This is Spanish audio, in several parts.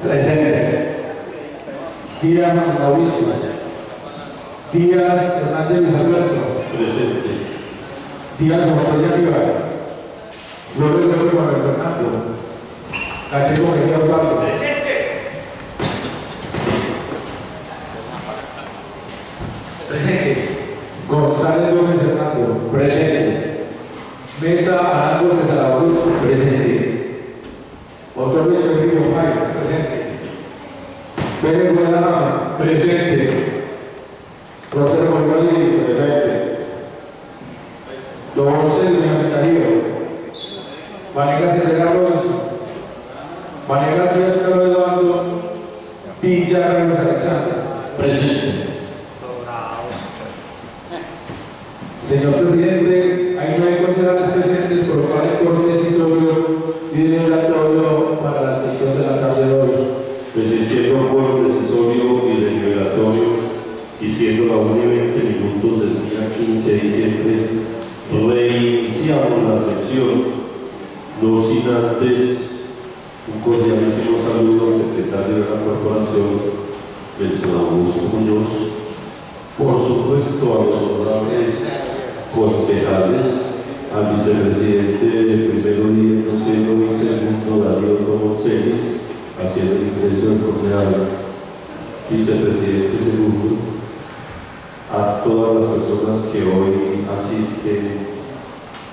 Presente. Díaz Mauricio. Díaz Hernández Luis Alberto. Presente. Díaz Montoya Rivera. Flores López Manuel Fernando. Gallego Mejía Osvaldo. Presente. Presente. González Gómez Fernando. Presente. Mesa Arango César Augusto. Presente. Osorio Sergio Jaime. Presente. Pérez Guadalajara. Presente. Rosero Bolívar. Presente. Don José Luis Darío. Vanegas Herrera Alonso. Vanegas Díaz Carlos Eduardo. Villa Ramos Alexander. Presente. Señor presidente, hay 9 concejales presentes, por lo cual el quórum decisorio y deliberatorio para la sección de la tarde de hoy. Existiendo un quórum decisorio y deliberatorio y siendo la 1:20 minutos del día 15 de diciembre, reiniciamos la sección, no sin antes un cordialísimo saludo al secretario de la corporación, Nelson Augusto Muñoz, por supuesto a los honorables concejales, al vicepresidente de primero y segundo Darío Moncelis, haciendo el ingreso del concejal vicepresidente segundo, a todas las personas que hoy asisten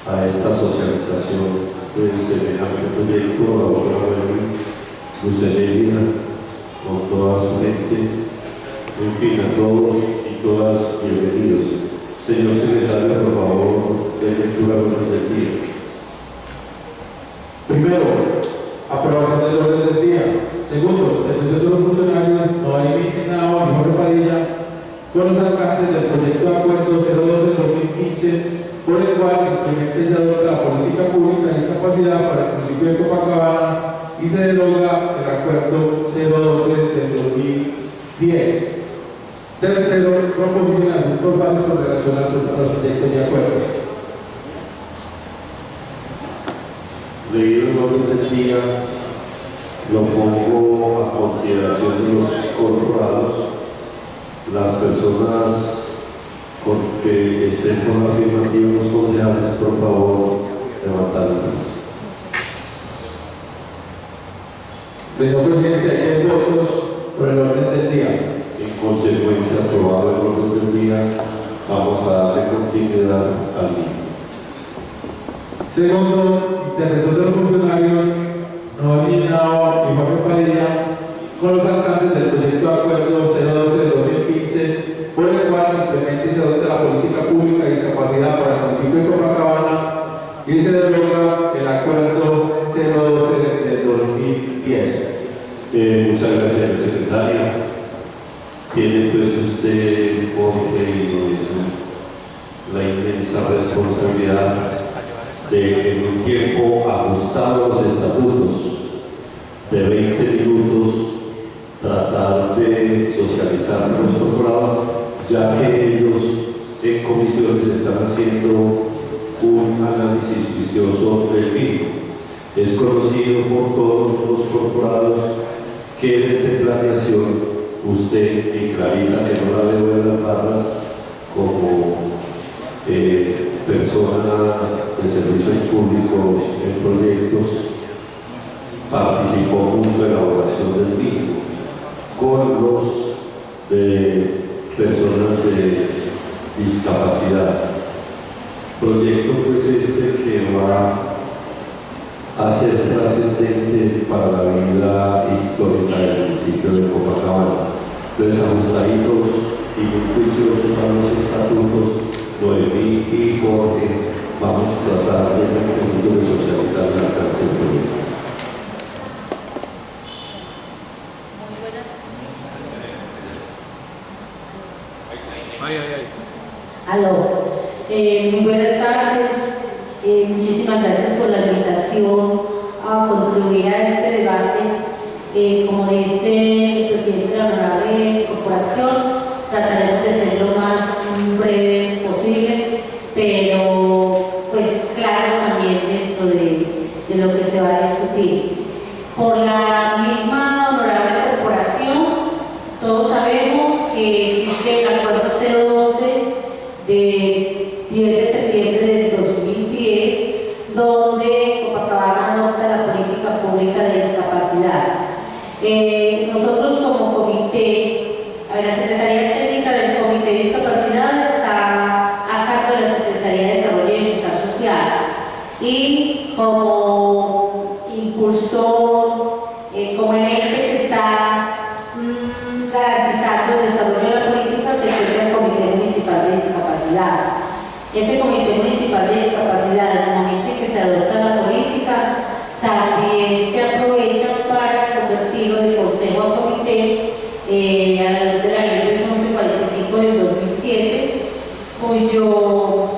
a esta socialización de semejante proyecto, a la doctora Luz Emilia, con toda su gente, en fin, a todos y todas bienvenidos. Señor secretario, por favor, de lectura del orden del día. Primero, aprobación del orden del día. Segundo, decisión de los funcionarios Noemí Henao y Jorge Padilla con los alcances del proyecto de acuerdo 012-2015, por el cual simplemente se adopta la política pública de discapacidad para el municipio de Copacabana y se deroga el acuerdo 012 del 2010. Tercero, proposición de asuntos varios con relación a los proyectos de acuerdo. Leído el orden del día, lo pongo a consideración de los corporados, las personas que estén con la afirmativa de los concejales, por favor, levantar la mano. Señor presidente, hay 10 votos por el orden del día. En consecuencia, aprobado el orden del día, vamos a darle continuidad al mismo. Segundo, intervención de los funcionarios Noemí Henao y Jorge Padilla con los alcances del proyecto de acuerdo 012 de 2015, por el cual simplemente se adopta la política pública de discapacidad para el municipio de Copacabana y se deroga el acuerdo 012 de 2010. Muchas gracias, señor secretario. Tiene pues usted, Jorge, la inmensa responsabilidad de, en un tiempo ajustado a los estatutos de 20 minutos, tratar de socializar con los corporados, ya que ellos en comisiones están haciendo un análisis juicioso del mismo. Es conocido por todos los corporados que desde planeación usted y Clarita, que no la veo en las barras, como persona de servicios públicos en proyectos, participó mucho en la elaboración del mismo, con los de personas de discapacidad. Proyecto pues que va a ser trascendente para la vida histórica del municipio de Copacabana. Entonces, ajustaditos y muy juiciosos a los estatutos, Noemí y Jorge, vamos a tratar de socializar el alcance del proyecto. Aló. Muy buenas tardes. Muchísimas gracias por la invitación a contribuir a este debate. Como dice el presidente de la honorable corporación, trataremos de ser lo más breve posible, pero pues claros también dentro de lo que se va a discutir. Por la misma honorable Nosotros como comité, a ver, la Secretaría Técnica del Comité de Discapacidad está a cargo de la Secretaría de Desarrollo y Bienestar Social y como impulsor, como el ente que está garantizando el desarrollo de la política se encuentra el Comité Municipal de Discapacidad. Ese Comité Municipal de Discapacidad, en el momento en que se adopta la política, también se aprovecha para convertirlo de consejo a comité a la luz de la ley 1145 del 2007, cuyo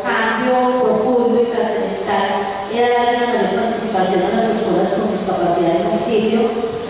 cambio profundo y trascendental era darle una mayor participación a las personas con discapacidad en el municipio,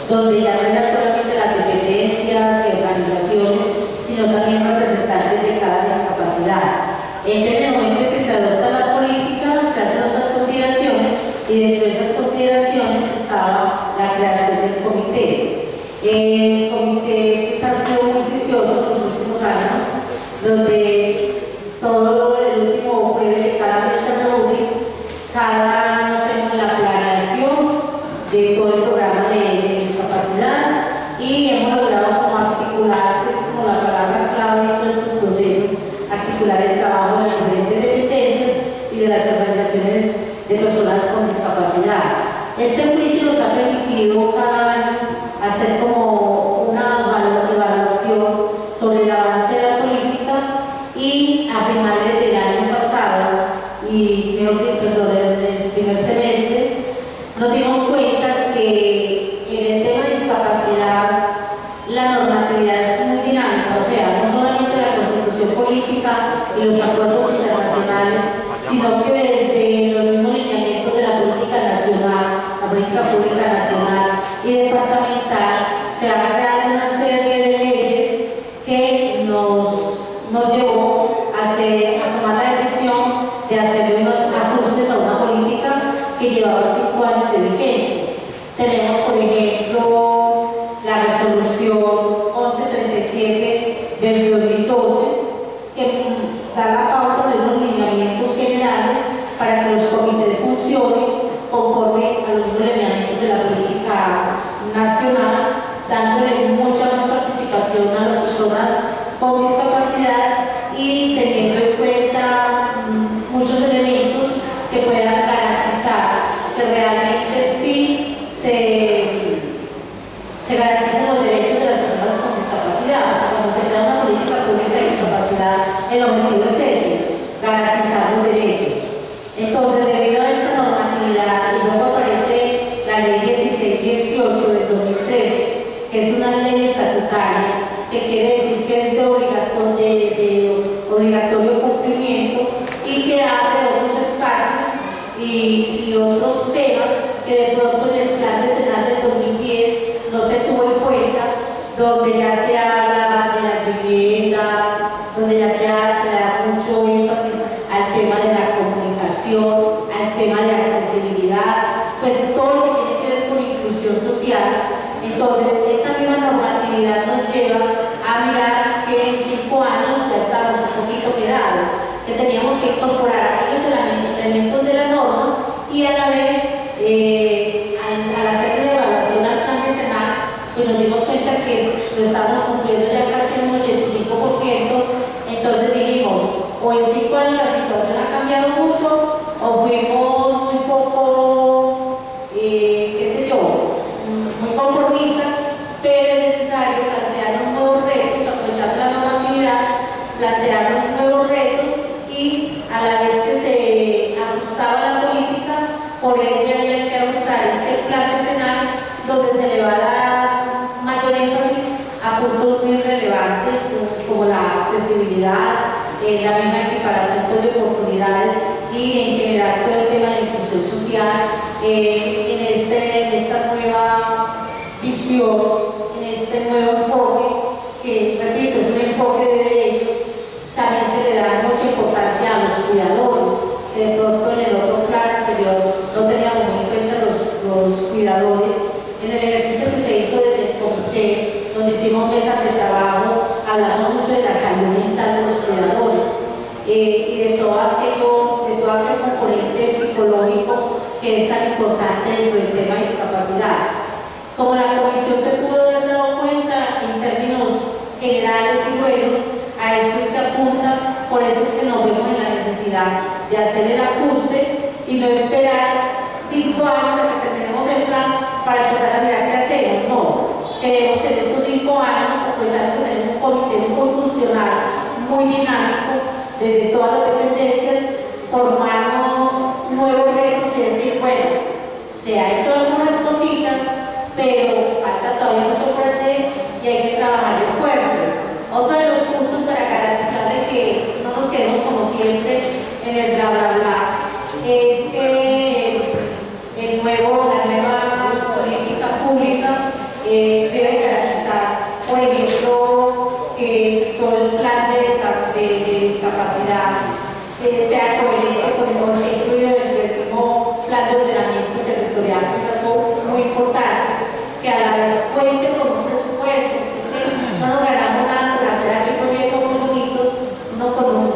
donde ya no era solamente las dependencias y organizaciones, sino también representantes de cada discapacidad. En el momento en que se adopta la política, se hacen otras consideraciones y dentro de esas consideraciones estaba la creación del comité. El comité ha sido muy juicioso en los últimos años, donde todo el último jueves de cada mes se reúne, cada año hacemos la planeación de todo el programa de discapacidad y hemos logrado como articular, que es como la palabra clave de todos estos procesos, articular el trabajo de las diferentes dependencias y de las organizaciones de personas con discapacidad. Este juicio nos ha permitido cada año hacer como una evaluación sobre el avance de la política y a finales del año pasado, y perdón, en el primer semestre, nos dimos cuenta que en el tema de discapacidad la normatividad es muy dinámica, o sea, no solamente la constitución política y los acuerdos internacionales, sino que desde los mismos lineamientos de la política nacional, la política pública nacional y departamental, se ha creado una serie de leyes que nos llevó a tomar la decisión de hacer unos ajustes a una política que llevaba 5 años de vigencia. Tenemos, por ejemplo, la resolución 1137 del 2012, que da la pauta de unos lineamientos generales para que los comités funcionen conforme a los lineamientos de la política nacional, dándole mucha más participación a las personas con discapacidad y teniendo en cuenta muchos elementos que puedan garantizar que realmente sí se garanticen los derechos de las personas con discapacidad. Cuando se crea una política pública de discapacidad, el objetivo es ese, garantizar los derechos. Entonces, debido a esta normatividad, y luego aparece la ley 1618 del 2013, que es una ley estatutaria, que quiere decir que es de obligatorio cumplimiento y que abre otros espacios y otros temas que de pronto en el plan decenal del 2010 no se tuvo en cuenta, donde ya se habla de las viviendas, donde ya se da mucho énfasis al tema de la comunicación, al tema de accesibilidad, pues todo lo que tiene que ver con inclusión social. Entonces, esta misma normatividad nos lleva a mirar que en 5 años ya estamos un poquito quedados, que teníamos que incorporar aquellos elementos de la norma y a la vez, al hacer una evaluación al plan decenal, pues nos dimos cuenta que lo estamos cumpliendo ya casi en un 85%, entonces dijimos, o en 5 años la situación ha cambiado mucho, o fuimos muy poco, qué sé yo, muy conformistas, pero es necesario plantearnos nuevos retos, aprovechar la normatividad, plantearnos nuevos retos y a la vez que se ajustaba la política, por ende había que ajustar este plan decenal donde se le va a dar mayor énfasis a puntos muy relevantes como la accesibilidad, la misma equiparación de oportunidades y en general todo el tema de la inclusión social en esta nueva visión, en este nuevo enfoque, que repito, es un enfoque de derechos. También se le da mucha importancia a los cuidadores, que de pronto en el otro plan anterior no teníamos muy en cuenta los cuidadores. En el ejercicio que se hizo desde el comité, donde hicimos mesas de trabajo, hablamos mucho de la salud mental de los cuidadores y de todo aquel componente psicológico que es tan importante dentro del tema de discapacidad. Como la comisión se pudo generales y buenos, a eso es que apunta, por eso es que nos vemos en la necesidad de hacer el ajuste y no esperar 5 años a que terminemos el plan para empezar a mirar qué hacemos. No, queremos en estos 5 años, aprovechando que tenemos un comité muy funcional, muy dinámico, desde todas las dependencias, formarnos nuevos retos y decir, bueno, se ha hecho algunas cositas, pero falta todavía mucho por hacer y hay que trabajar el cuerpo. Otro de los puntos para garantizar de que no nos quedemos como siempre en el bla bla bla es que la nueva política pública debe garantizar, por ejemplo, que todo el plan de discapacidad sea coherente con lo que incluye el último plan de ordenamiento territorial, que es algo muy importante, que a la vez cuente con un presupuesto. No nos ganamos nada por hacer aquí proyectos muy bonitos, uno con un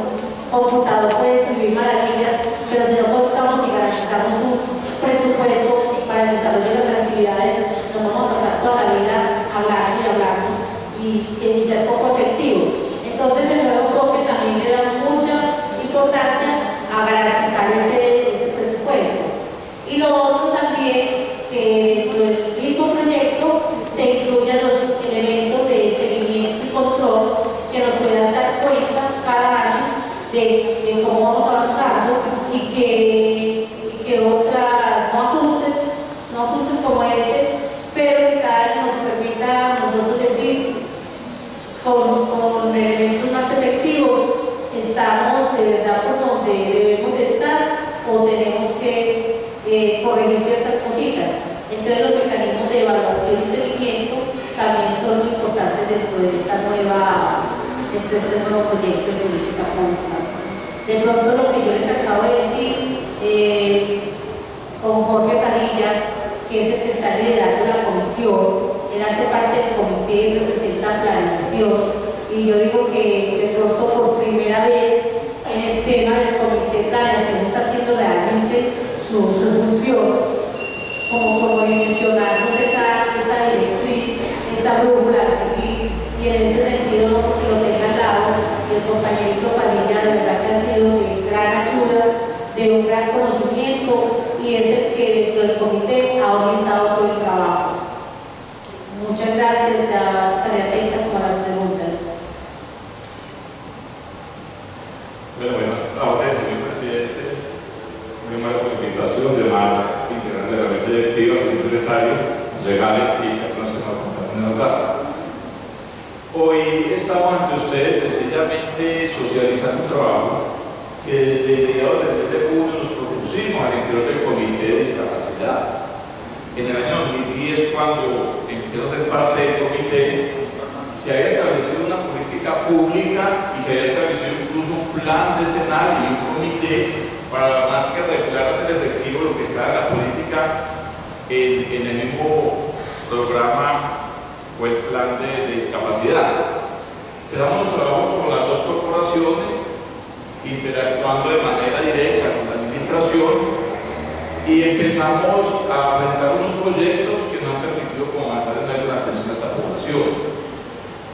computador puede escribir maravillas, pero si no contamos y garantizamos un presupuesto para el desarrollo de las actividades, nos vamos a pasar toda la vida hablando y hablando y sin ser poco efectivo. Entonces el nuevo enfoque también le da mucha importancia a garantizar ese presupuesto. Y lo otro también, que dentro del mismo proyecto se incluyan los elementos de seguimiento y control que nos puedan dar cuenta cada año de cómo vamos avanzando y que otras, no ajustes como este, pero que cada año nos permita a nosotros decir con elementos más efectivos, estamos de verdad por donde debemos de estar o tenemos que corregir ciertas cositas. Entonces los mecanismos de evaluación y seguimiento también son muy importantes dentro de este nuevo proyecto de política pública. De pronto lo que yo les acabo de decir con Jorge Padilla, que es el que está liderando la comisión, él hace parte del comité y representa planeación, y yo digo que de pronto por primera vez en el tema del comité de planeación está haciendo realmente su función, como mencionarnos esa directriz, esa brújula a seguir, y en ese sentido no porque lo tenga al lado, el compañerito Padilla de verdad que ha sido de gran ayuda, de un gran conocimiento, y es el que dentro del comité ha orientado todo el trabajo. Muchas gracias, ya estaré atenta con las preguntas. Bueno, buenas tardes, señor presidente. Muy buena invitación, demás integrantes de la mesa directiva, señor secretario, legales y personas que nos acompañan en las datas. Hoy estamos ante ustedes sencillamente socializando un trabajo que desde mediados del mes de junio nos propusimos al interior del Comité de Discapacidad. En el año 2010, cuando empezó a ser parte del comité, se había establecido una política pública y se había establecido incluso un plan de escenario y un comité para más que regular, hacer efectivo lo que está en la política en el mismo programa o el plan de discapacidad. Empezamos los trabajos con las dos corporaciones, interactuando de manera directa con la administración, y empezamos a presentar unos proyectos que nos han permitido avanzar en la atención a esta población.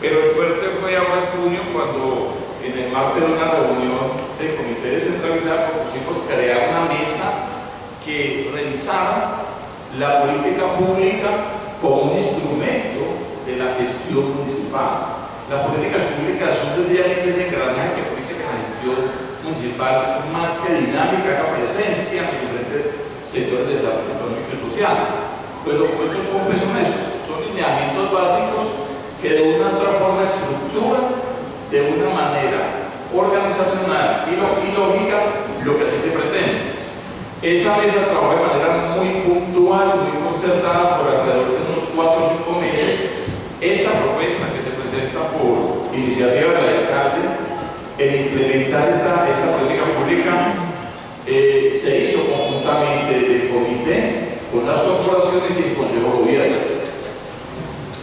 Pero el fuerte fue ahora en junio, cuando en el marco de una reunión del comité descentralizado propusimos crear una mesa que revisara la política pública como un instrumento de la gestión municipal. Las políticas públicas son sencillamente ese engranaje que permite que la gestión municipal, más que dinámica, haga presencia en diferentes sectores de desarrollo económico y social. Los documentos COMPE son esos, son lineamientos básicos que de una u otra forma estructuran de una manera organizacional y lógica lo que así se pretende. Esa mesa trabajó de manera muy puntual, muy concertada por alrededor de unos 4 o 5 meses. Esta propuesta que se presenta por iniciativa del alcalde, el implementar esta política pública, se hizo conjuntamente del comité con las corporaciones y el Consejo de Gobierno.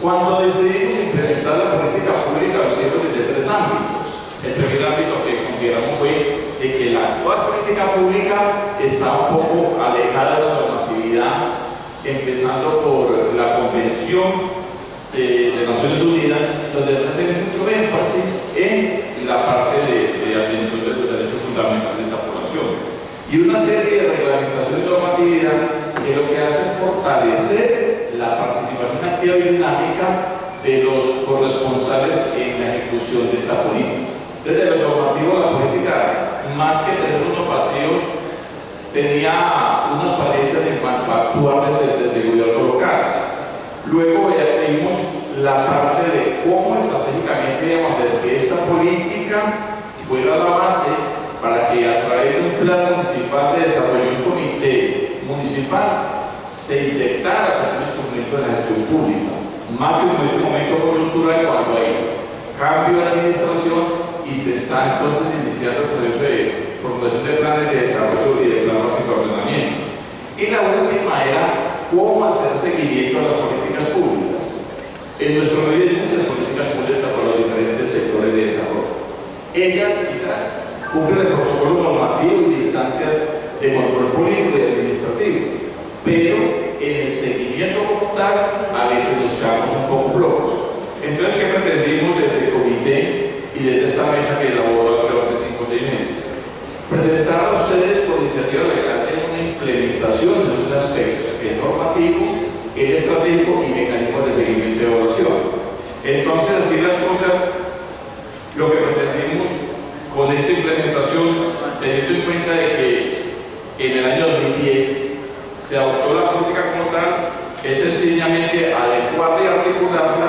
Cuando decidimos implementar la política pública, lo hicimos desde 3 ámbitos. El primer ámbito que consideramos fue de que la actual política pública está un poco alejada de la normatividad, empezando por la Convención de Naciones Unidas Unidas, donde hacen mucho énfasis en la parte de atención de los derechos fundamentales de esta población. Y una serie de reglamentaciones y normatividad que lo que hace es fortalecer la participación activa y dinámica de los corresponsales en la ejecución de esta política. Entonces, de lo normativo, la política, más que tener unos vacíos, tenía unas falencias en cuanto a actuar desde el gobierno local. Luego vimos la parte de cómo estratégicamente íbamos a hacer que esta política fuera la base para que a través de un plan municipal de desarrollo, un comité municipal, se inyectara como un instrumento de la gestión pública. Máximo en este momento coyuntural cuando hay cambio de administración y se está entonces iniciando el proceso de formulación de planes de desarrollo y de plan básico de ordenamiento. Y la última era cómo hacer seguimiento a las políticas públicas. En nuestro medio hay muchas políticas públicas para los diferentes sectores de desarrollo. Ellas quizás cumplen el protocolo normativo y distancias de control político y administrativo, pero en el seguimiento como tal a veces nos quedamos un poco flojos. Entonces, ¿qué pretendimos desde el comité y desde esta mesa que elaboró alrededor de 5 o 6 meses? Presentar a ustedes por iniciativa legal una implementación de estos aspectos, el normativo, el estratégico y mecanismos de seguimiento y evaluación. Entonces, así las cosas, lo que pretendimos con esta implementación, teniendo en cuenta de que en el año 2010 se adoptó la política como tal, es sencillamente adecuarla y articularla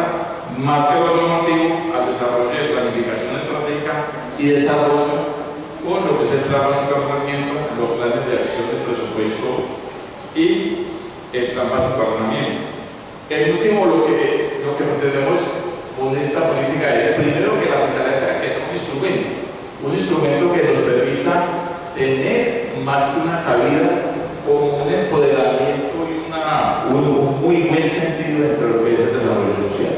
más que lo normativo al desarrollo de planificación estratégica y desarrollo con lo que es el plan básico de ordenamiento, los planes de acción del presupuesto y el plan básico de ordenamiento. El último, lo que pretendemos con esta política es primero que la finalidad sea que es un instrumento que nos permita tener más que una cabida como un empoderamiento y un muy buen sentido dentro de lo que es el desarrollo social.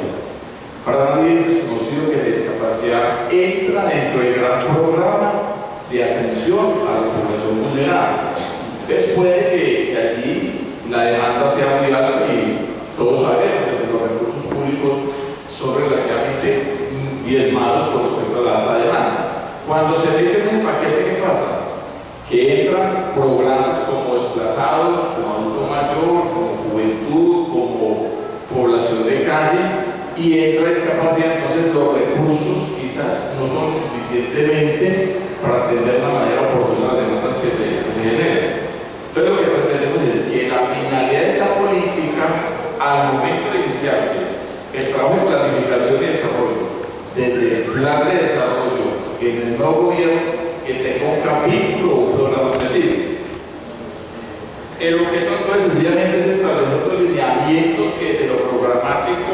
Para nadie es desconocido que la discapacidad entra dentro del gran programa de atención a la población vulnerable. Entonces puede que allí la demanda sea muy alta y todos sabemos que los recursos públicos son relativamente diezmados con respecto a la alta demanda. Cuando se mete en el paquete, ¿qué pasa? Que entran programas como desplazados, como adulto mayor, como juventud, como población de calle y entra discapacidad, entonces los recursos quizás no son suficientemente para atender de manera oportuna las demandas que se generan. Entonces lo que pretendemos es que la finalidad de esta política, al momento de iniciarse el trabajo de planificación y desarrollo, desde el plan de desarrollo en el nuevo gobierno, que tenga un capítulo o un programa específico. El objeto entonces sencillamente es establecer los lineamientos que desde lo programático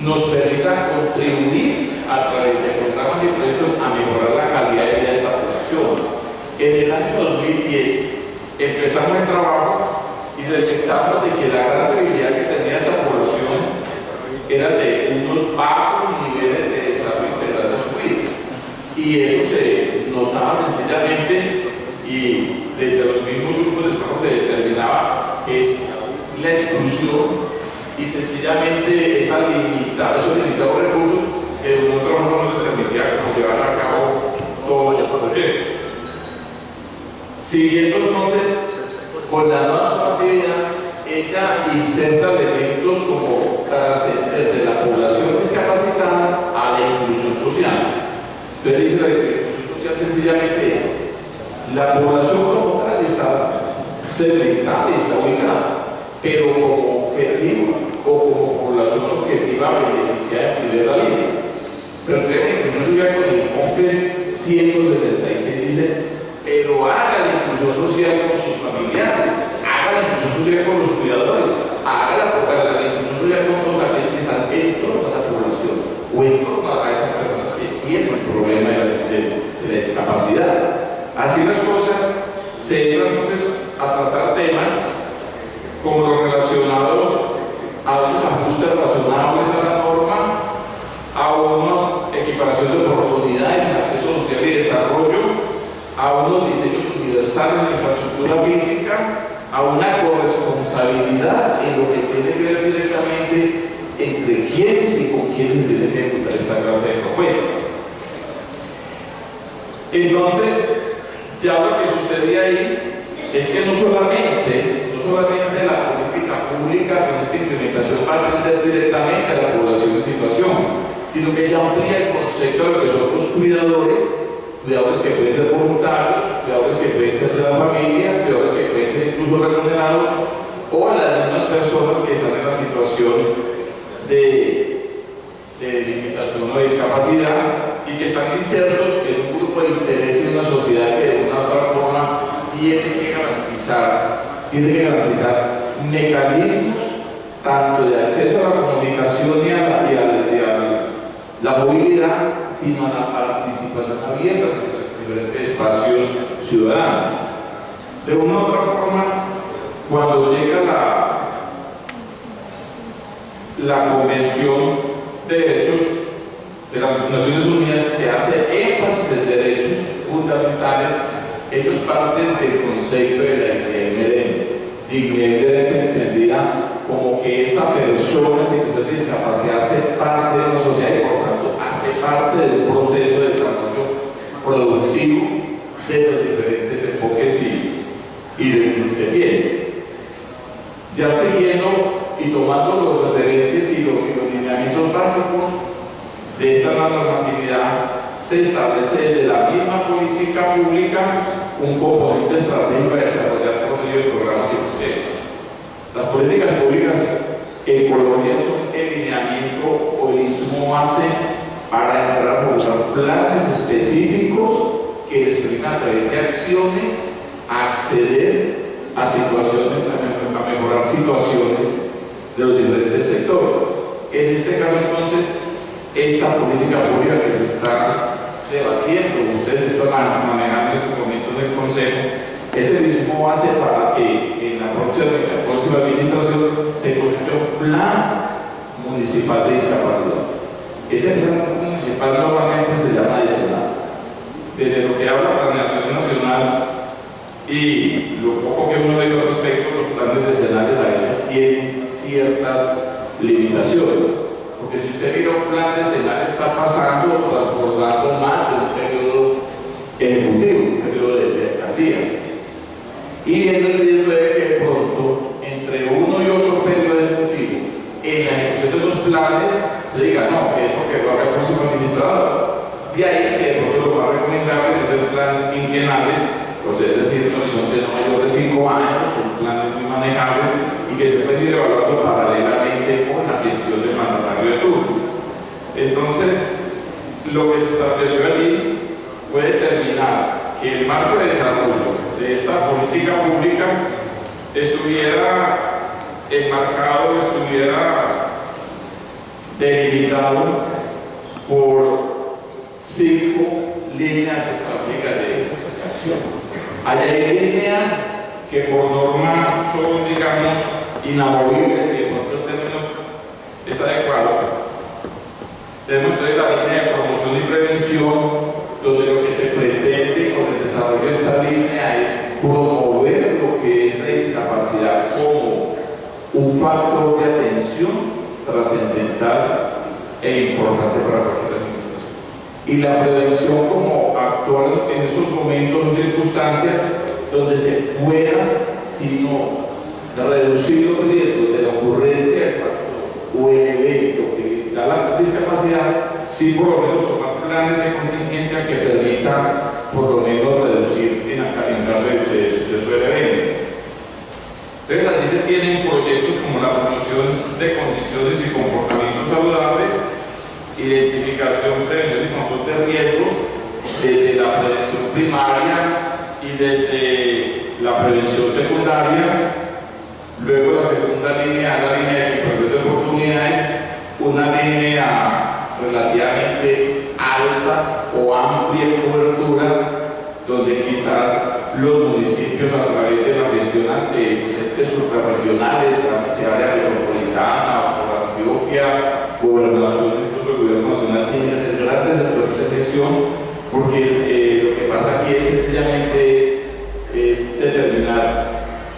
nos permitan contribuir a través de programas y proyectos a mejorar la calidad de vida de esta población. En el año 2010 empezamos el trabajo y detectamos de que la gran debilidad que tenía esta población era de unos bajos niveles de desarrollo integral de su vida. Y eso se notaba sencillamente y desde los mismos grupos de trabajo se determinaba es la exclusión y sencillamente esos limitados recursos que de otra forma no les permitía como llevar a cabo todos los proyectos. Siguiendo entonces con la nueva normatividad, ella inserta elementos como desde la población discapacitada a la inclusión social. Entonces dice la inclusión social sencillamente es la población como tal está segmentada y está ubicada, pero como objetivo o como población objetiva beneficiada de la vida. Pero entonces la inclusión social con el COMPES 166 dice, pero haga la inclusión social con sus familiares, haga la inclusión social con los cuidadores, haga la inclusión social con todos aquellos que están en torno a esa población o en torno a esas personas que tienen el problema de la discapacidad. Así las cosas se entran entonces a tratar temas como los relacionados a unos ajustes razonables a la norma, a unas equiparación de oportunidades en acceso social y desarrollo, a unos diseños universales de infraestructura física, a una corresponsabilidad en lo que tiene que ver entre quiénes y con quiénes tienen que ejecutar esta clase de propuestas. Entonces, ya lo que sucede ahí es que no solamente la política pública con esta implementación va a atender directamente a la población en situación, sino que ya amplía el concepto de lo que son los cuidadores que pueden ser voluntarios, cuidadores que pueden ser de la familia, cuidadores que pueden ser incluso remunerados, o las mismas personas que están en la situación de limitación o discapacidad y que están insertos en un grupo de interés en una sociedad que de una u otra forma tiene que garantizar mecanismos tanto de acceso a la comunicación y a la movilidad, sino a la participación abierta en los diferentes espacios ciudadanos. De una u otra forma, cuando llega la Convención de Derechos de las Naciones Unidas, que hace énfasis en derechos fundamentales, ellos parten del concepto de la dignidad inherente entendida como que esa persona en situación de discapacidad hace parte de la sociedad y por tanto hace parte del proceso de desarrollo productivo de los diferentes enfoques y derechos que tiene. Ya siguiendo y tomando los referentes y los lineamientos básicos de esta normatividad, se establece desde la misma política pública un componente estratégico a desarrollar por medio de programas y proyectos. Las políticas públicas en Colombia son el lineamiento o el insumo base para entrar a formular planes específicos que les permitan a través de acciones acceder a situaciones, a mejorar situaciones de los diferentes sectores. En este caso entonces, esta política pública que se está debatiendo, ustedes están manejando en este momento en el Consejo, es el mismo base para que en la próxima administración se construya un plan municipal de discapacidad. Ese plan municipal normalmente se llama decenal. Desde lo que habla la Planeación Nacional y lo poco que uno ve al respecto, los planes decenales a veces tienen ciertas limitaciones. Porque si usted mira un plan decenal, está pasando o transbordando más de un periodo ejecutivo, un periodo de alcaldía. Y viendo el riesgo de que de pronto, entre uno y otro periodo ejecutivo, en la ejecución de esos planes, se diga, no, eso que va a haber el próximo administrador. De ahí que de pronto lo más recomendable es hacer planes quinquenales, pues es decir, un horizonte no mayor de 5 años, son planes muy manejables y que se pueden ir evaluando paralelamente con la gestión del mandatario de turno. Entonces, lo que se estableció allí fue determinar que el marco de desarrollo de esta política pública estuviera enmarcado, estuviera delimitado por 5 líneas estratégicas de acción. Hay líneas que por norma son, digamos, inamovibles y de pronto el término es adecuado. Tenemos entonces la línea de promoción y prevención, donde lo que se pretende con el desarrollo de esta línea es promover lo que es la discapacidad como un factor de atención trascendental e importante para cualquier administración. Y la prevención como actuar en esos momentos o circunstancias donde se pueda, sino reducir los riesgos de la ocurrencia del factor o el evento que da la discapacidad, sí por lo menos tomar planes de contingencia que permitan por lo menos reducir en caso de suceso del evento. Entonces allí se tienen proyectos como la promoción de condiciones y comportamientos saludables, identificación, prevención y control de riesgos desde la prevención primaria y desde la prevención secundaria. Luego la segunda línea, la línea de equipamiento de oportunidades, una línea relativamente alta o amplia cobertura, donde quizás los municipios a través de la gestión ante los entes suprarregionales, sea área metropolitana o Antioquia, gobernación, incluso el gobierno nacional, tienen que hacer grandes esfuerzos de gestión, porque lo que pasa aquí es sencillamente es determinar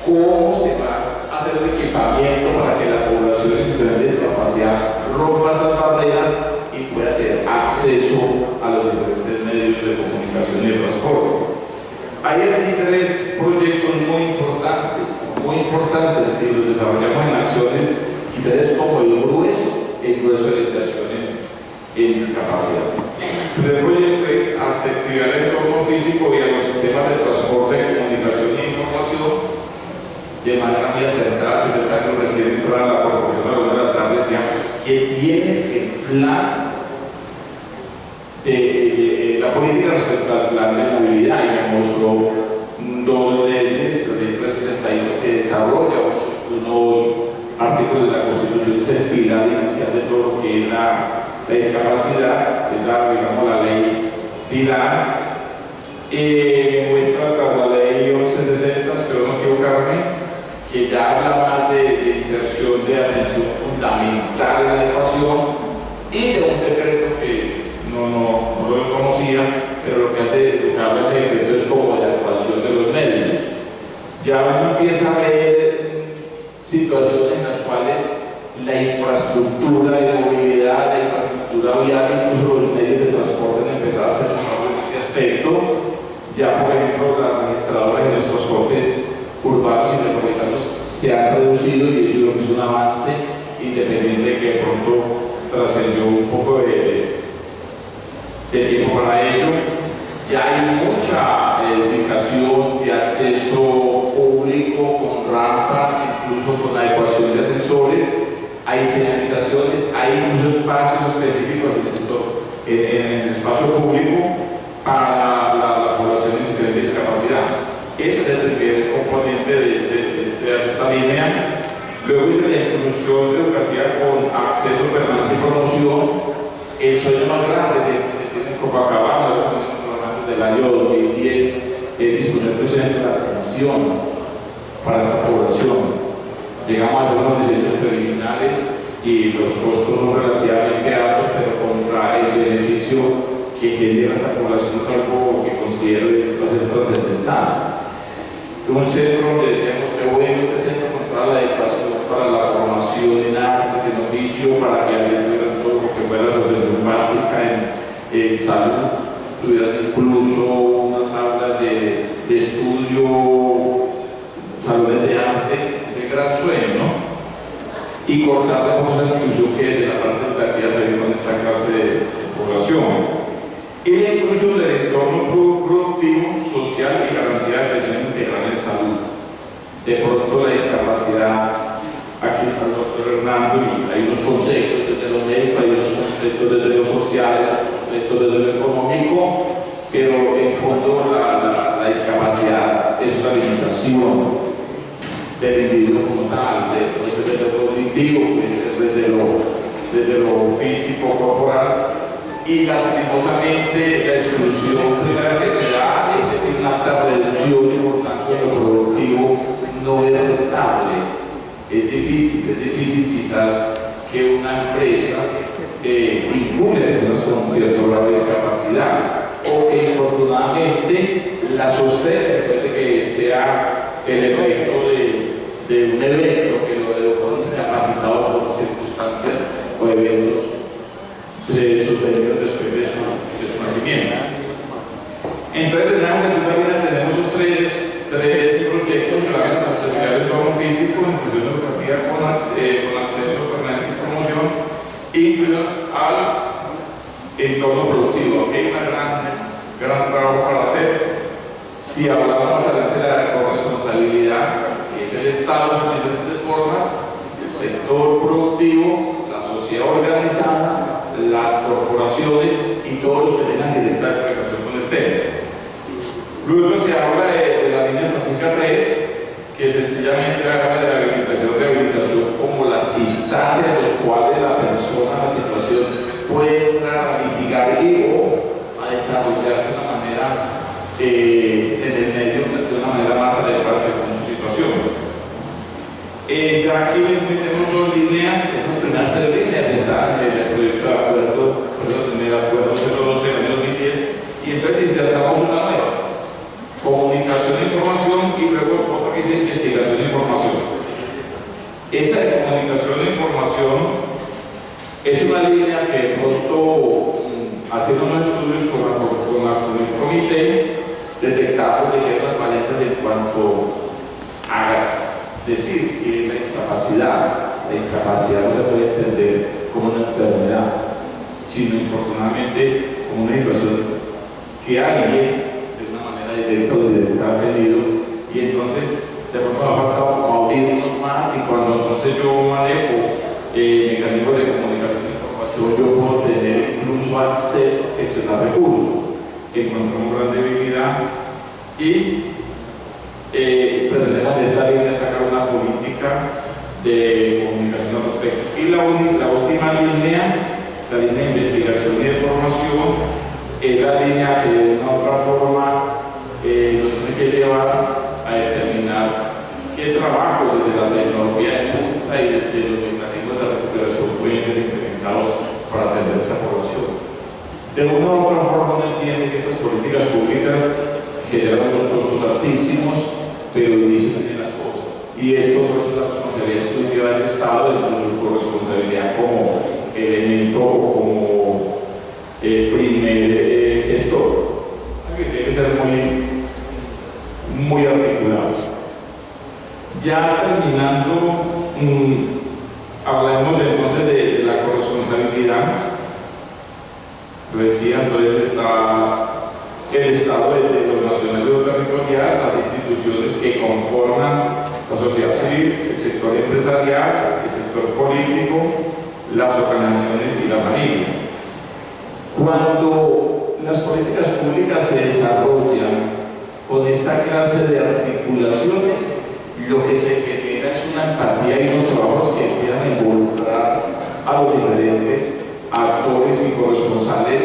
cómo se va a hacer el equipamiento para que la población en situación de discapacidad rompa esas barreras y pueda tener acceso a los diferentes medios de comunicación y de transporte. Hay aquí 3 proyectos muy importantes que los desarrollamos en acciones, quizás es como el grueso de la inversión en discapacidad. El primer proyecto es accesibilidad al entorno físico y a los sistemas de transporte, comunicación e información de manera muy acertada. El secretario recién entró a la corporación a la 1 de la tarde, decía que tiene el plan de la política respecto al plan de movilidad y me mostró 2 leyes, la ley 361 que desarrolla unos artículos de la Constitución, es el pilar inicial de todo lo que es la discapacidad, es la ley pilar. Muestra la ley 1160, espero no equivocarme, que ya habla más de inserción de atención fundamental en la adecuación y de un decreto que no lo conocía, pero lo que habla ese decreto es como la adecuación de los medios. Ya uno empieza a ver situaciones en las cuales la infraestructura de movilidad, la infraestructura vial, incluso los medios de transporte han empezado a ser usados en este aspecto. Ya, por ejemplo, las registradoras de los transportes urbanos y metropolitanos se han reducido y eso es un avance, independiente de que de pronto trascendió un poco de tiempo para ello. Ya hay mucha edificación de acceso público con rampas, incluso con la adecuación de ascensores. Hay señalizaciones, hay incluso espacios específicos en el espacio público para la población de discapacidad. Ese es el primer componente de esta línea. Luego dice la inclusión educativa con acceso, permanencia y promoción. El sueño más grande que se tiene en Copacabana antes del año 2010 es disponer de un centro de atención para esta población. Llegamos a hacer unos diseños preliminares y los costos son relativamente altos, pero contra el beneficio que genera esta población es algo que considero que va a ser trascendental. Un centro donde decíamos que bueno, este centro con toda la educación para la formación en artes, en oficio, para que alguien tuviera todo lo que fuera la educación básica en salud, tuvieran incluso unas aulas de estudio, salones de arte, es el gran sueño, ¿no? Y cortar la cosa exclusión que de la parte educativa se vive con esta clase de población. Y la inclusión del entorno productivo, social y garantía de atención integral en salud. De pronto la discapacidad, aquí está el doctor Hernando y hay unos conceptos desde lo médico, hay unos conceptos desde lo social, unos conceptos desde lo económico, pero en fondo la discapacidad es una limitación del individuo como tal, puede ser desde lo cognitivo, puede ser desde lo físico, corporal. Y lastimosamente la exclusión primera que se da tiene una alta reducción y por tanto lo productivo no es rentable. Es difícil quizás que una empresa vincule con cierto grado de discapacidad o que infortunadamente la sostenga después de que sea el efecto de un evento que lo dejó discapacitado por circunstancias o eventos sucedieron después de su nacimiento. Entonces, en la segunda línea tenemos esos tres proyectos que van a accesibilidad del entorno físico, inclusión educativa con acceso, permanencia y promoción, inclusión al entorno productivo. Aquí hay un gran trabajo para hacer. Si hablamos más adelante de la corresponsabilidad, que es el Estado en diferentes formas, el sector productivo, la sociedad organizada, las corporaciones y todos los que tengan directa relación con el tema. Luego se habla de la línea estratégica 3, que sencillamente habla de la rehabilitación como las instancias en las cuales la persona, la situación puede entrar a mitigar o a desarrollarse de una manera en el medio, de una manera más adecuada según su situación. Ya aquí metemos 2 líneas, esas primeras 3 líneas están en el proyecto de acuerdo, en el acuerdo 012 del año 2010, y entonces insertamos una nueva, comunicación e información, y luego otra que dice investigación e información. Esa de comunicación e información es Es una línea que de pronto, haciendo unos estudios con el comité, detectamos de que hay unas falencias en cuanto a decir que la discapacidad no se puede entender como una enfermedad, sino infortunadamente como una situación que alguien de una manera directa o indirecta ha tenido, y entonces de pronto me ha faltado abrirnos más, y cuando entonces yo manejo mecanismos de comunicación e información, yo puedo tener incluso acceso a gestionar recursos. Encontramos gran debilidad y pretendemos en esta línea sacar una política de comunicación al respecto. Y la última línea, la línea de investigación y de formación, es la línea que de una u otra forma nos tiene que llevar a determinar qué trabajo desde la tecnología de punta y desde los mecanismos de recuperación pueden ser implementados para atender esta población. De una u otra forma uno entiende que estas políticas públicas generan unos costos altísimos, pero inicio tienen las cosas. Y esto no es la responsabilidad exclusiva del Estado, dentro de su corresponsabilidad como elemento o como primer gestor, que tiene que ser muy articulado. Ya terminando, hablemos entonces de la corresponsabilidad. Lo decía, entonces está el Estado de lo nacional y lo territorial, las instituciones que conforman la sociedad civil, el sector empresarial, el sector político, las organizaciones y la familia. Cuando las políticas públicas se desarrollan con esta clase de articulaciones, lo que se genera es una empatía y unos trabajos que empiezan a involucrar a los diferentes actores y corresponsales,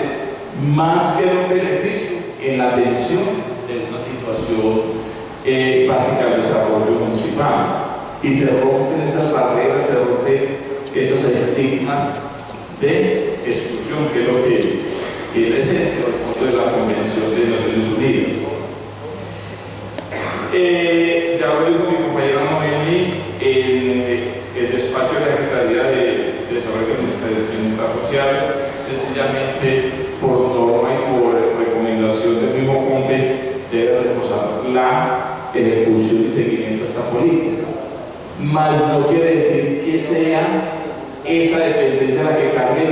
más que un beneficio en la atención de una situación básica del desarrollo municipal. Y se rompen esas barreras, se rompen esos estigmas de exclusión, que es lo que es la esencia del punto de la Convención de Naciones Unidas. Ya lo dijo mi compañera Noemi, el despacho de la Secretaría de Desarrollo y Bienestar Social, sencillamente por norma y por recomendación del mismo COMPES, debe reposar la ejecución y seguimiento a esta política. Mas no quiere decir que sea esa dependencia la que cambie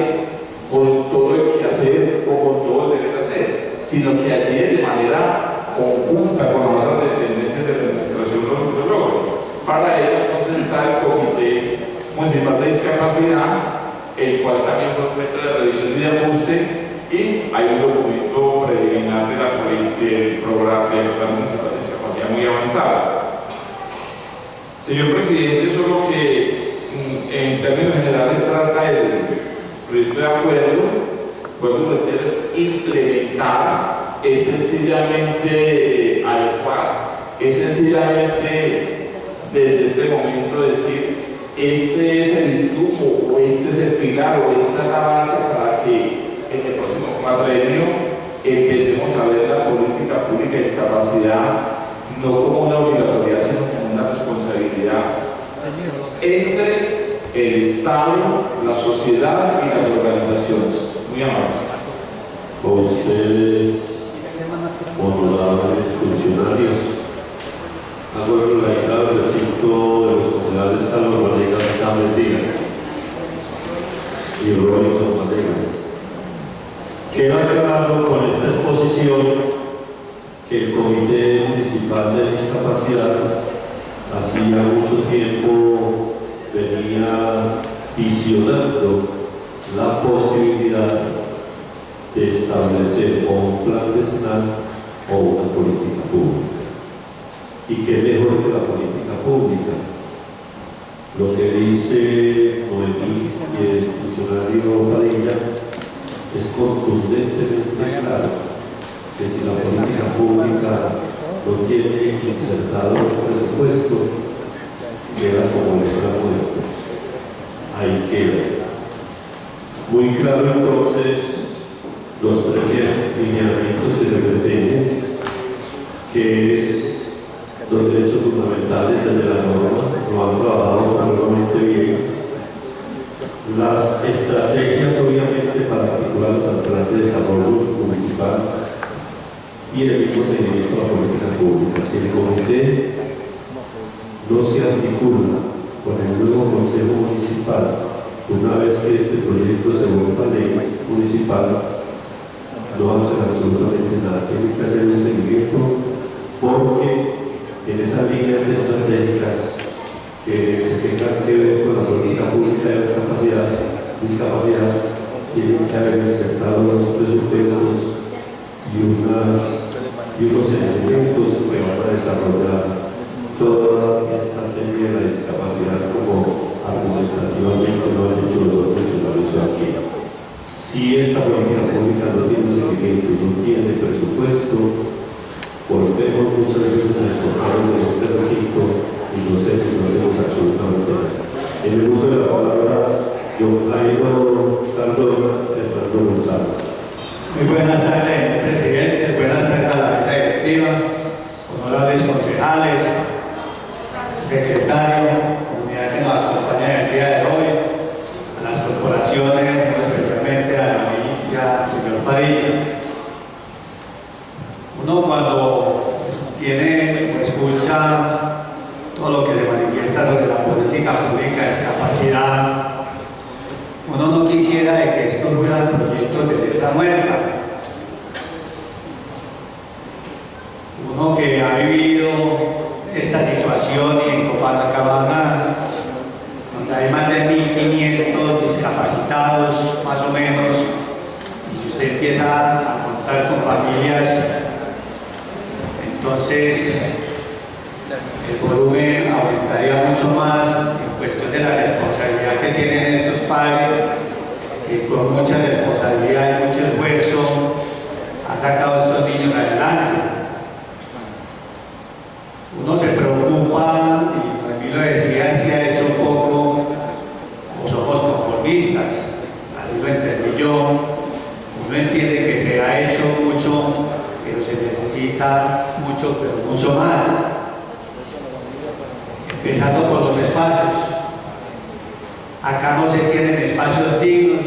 con todo el que hacer o con todo el deber hacer, sino que allí de manera conjunta con las otras dependencias de la administración lo logre. Para ello entonces está el Comité Municipal de Discapacidad, el cual también fue objeto de revisión y de ajuste, y hay un documento preliminar del programa del Plan Municipal de Discapacidad muy avanzado. Señor Presidente, eso es lo que en términos generales trata el proyecto de acuerdo. Vuelvo a repetir, es implementar, es sencillamente adecuar, es sencillamente desde este momento decir, este es el insumo, o este es el pilar, o esta es la base para que en el próximo cuatrenio empecemos a ver la política pública de discapacidad no como una obligatoriedad, sino como una responsabilidad entre el Estado, la sociedad y las organizaciones. Muy amable. Con ustedes, honorables funcionarios, hago el radicado del recinto de los populares Carlos Vanegas Sámez Díaz y Robinson Vanegas. Queda claro con esta exposición que el Comité Municipal de Discapacidad hacía mucho tiempo venía visionando la posibilidad de establecer un plan vecinal o una política pública. ¿Y qué mejor que la política pública? Lo que dice Noemí y el funcionario Padilla es contundentemente claro, que si la política pública no tiene insertado el presupuesto, queda como letra muerta. Ahí queda. Muy claro entonces los tres lineamientos que se pretenden, que es los derechos fundamentales desde la norma, lo han trabajado supremamente bien, Las estrategias, obviamente, para articular los planes de desarrollo municipal y el mismo seguimiento de la política pública. Si el comité no se articula con el nuevo Consejo Municipal, una vez que este proyecto se vuelva ley municipal, no hacen absolutamente nada. Tienen que hacer un seguimiento porque en esas líneas estratégicas que se tengan que ver con la política pública de discapacidad, tienen que haber insertado los presupuestos y unos elementos que van a desarrollar toda esta serie de la discapacidad como argumentativamente lo han hecho los funcionarios aquí. Si esta política pública no tiene seguimiento, no tiene presupuesto, volvemos muchas veces a encontrarnos en este recinto y no hacemos absolutamente nada. En el uso de la palabra, yo Jairo Cardona, Fernando González. Muy buenas tardes, presidente, buenas tardes a la mesa directiva, honorables concejales, secretario, comunidad que nos acompaña el día de hoy, a las corporaciones, especialmente a mí y al señor Padilla. Uno cuando tiene o escucha todo lo que se manifiesta sobre la política pública de discapacidad, uno no quisiera de que estos fueran proyectos de letra muerta. Uno que ha vivido esta situación y en Copacabana, donde hay más de 1.500 discapacitados, más o menos, y si usted empieza a contar con familias, entonces el volumen aumentaría mucho más en cuestión de la responsabilidad que tienen estos padres, que con mucha responsabilidad y mucho esfuerzo han sacado a estos niños adelante. Uno se preocupa, y Noemí lo decía, si ha hecho poco o somos conformistas, así lo entendí yo. Uno entiende que se ha hecho mucho, pero se necesita mucho, pero mucho más. Empezando por los espacios. Acá no se tienen espacios dignos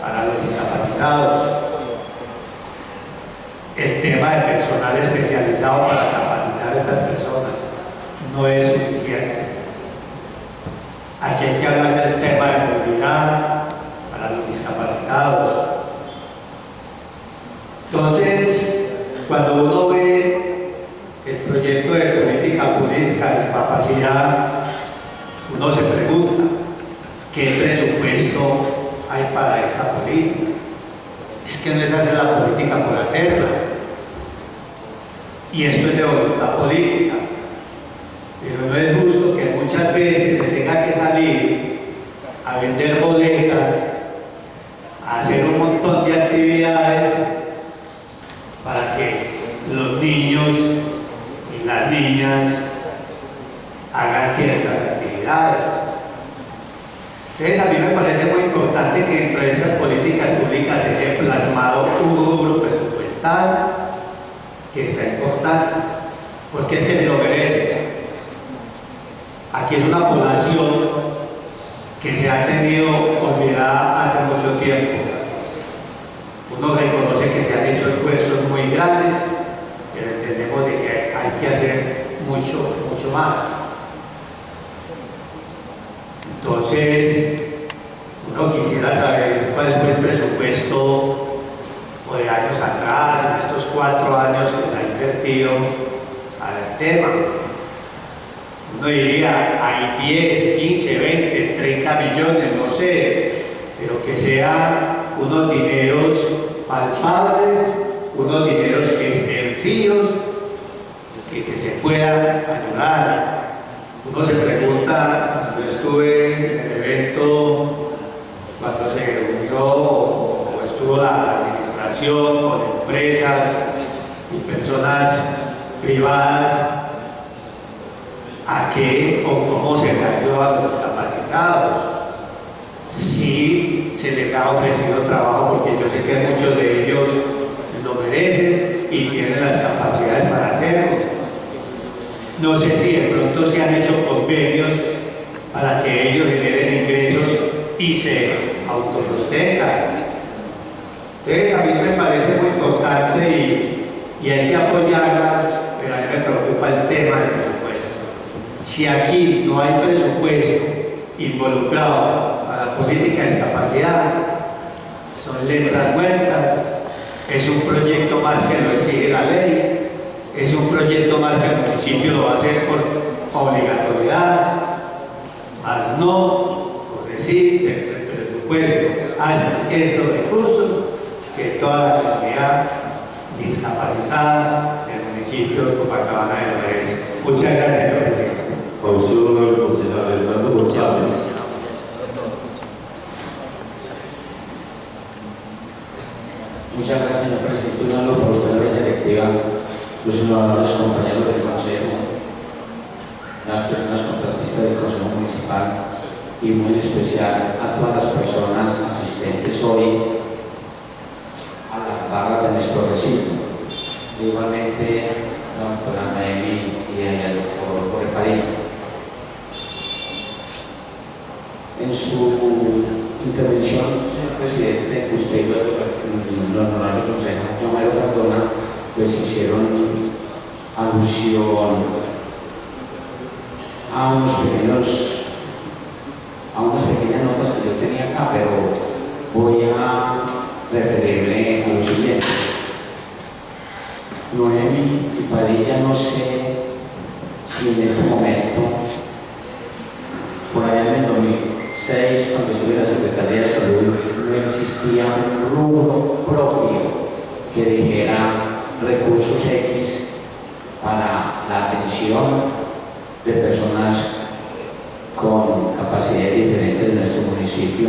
para los discapacitados. El tema de personal especializado para capacitar a estas personas no es suficiente. Aquí hay que hablar del tema de movilidad para los discapacitados. Entonces, cuando uno ve el proyecto de política pública de discapacidad, uno se pregunta, ¿qué presupuesto hay para esta política? Es que no es hacer la política por hacerla. Y esto es de voluntad política. Pero no es justo que muchas veces se tenga que salir a vender boletas, a hacer un montón de actividades para que los niños y las niñas hagan ciertas actividades. Entonces a mí me parece muy importante que dentro de estas políticas públicas se haya plasmado un rubro presupuestal que sea importante, porque es que se lo merece. Aquí es una población que se ha tenido olvidada hace mucho tiempo. Uno reconoce que se han hecho esfuerzos muy grandes, pero entendemos de que hay que hacer mucho, mucho más. Entonces, uno quisiera saber cuál fue el presupuesto o de años atrás, en estos 4 años que se ha invertido al tema. Uno diría, hay 10, 15, 20, 30 millones, no sé, pero que sean unos dineros palpables, unos dineros que estén fijos, que se puedan ayudar. Uno se pregunta, yo estuve en el evento cuando se reunió o estuvo la administración con empresas y personas privadas, a qué o cómo se les ayuda a los discapacitados. Sí se les ha ofrecido trabajo, porque yo sé que muchos de ellos lo merecen y tienen las capacidades para hacerlo. No sé si de pronto se han hecho convenios para que ellos generen ingresos y se autosustenta. Entonces a mí me parece muy importante y hay que apoyarla, pero a mí me preocupa el tema del presupuesto. Si aquí no hay presupuesto involucrado para la política de discapacidad, son letras muertas, es un proyecto más que lo exige la ley, es un proyecto más que el municipio lo va a hacer por obligatoriedad, más no por decir dentro del presupuesto hacen estos recursos que toda la comunidad discapacitada del municipio de Copacabana lo merece. Muchas gracias, señor presidente. Pausión al concejal Hernando González. Muchas gracias, señor presidente. Un saludo para usted, la mesa directiva, los honorables compañeros del Consejo, las personas contratistas del Consejo Municipal y muy en especial a todas las personas asistentes hoy a la barra de nuestro recinto. Igualmente, a la doctora Noemi y al doctor Jorge Padilla. En su intervención, señor presidente, usted y los honorables consejeros Romero Cardona pues hicieron alusión a unas pequeñas notas que yo tenía acá, pero voy a referirme a lo siguiente. Noemi y Padilla, no sé si en este momento, por allá en el 2006, cuando estuve en la Secretaría de Salud, no existía un rubro propio que dijera recursos X para la atención de personas con capacidades diferentes de nuestro municipio.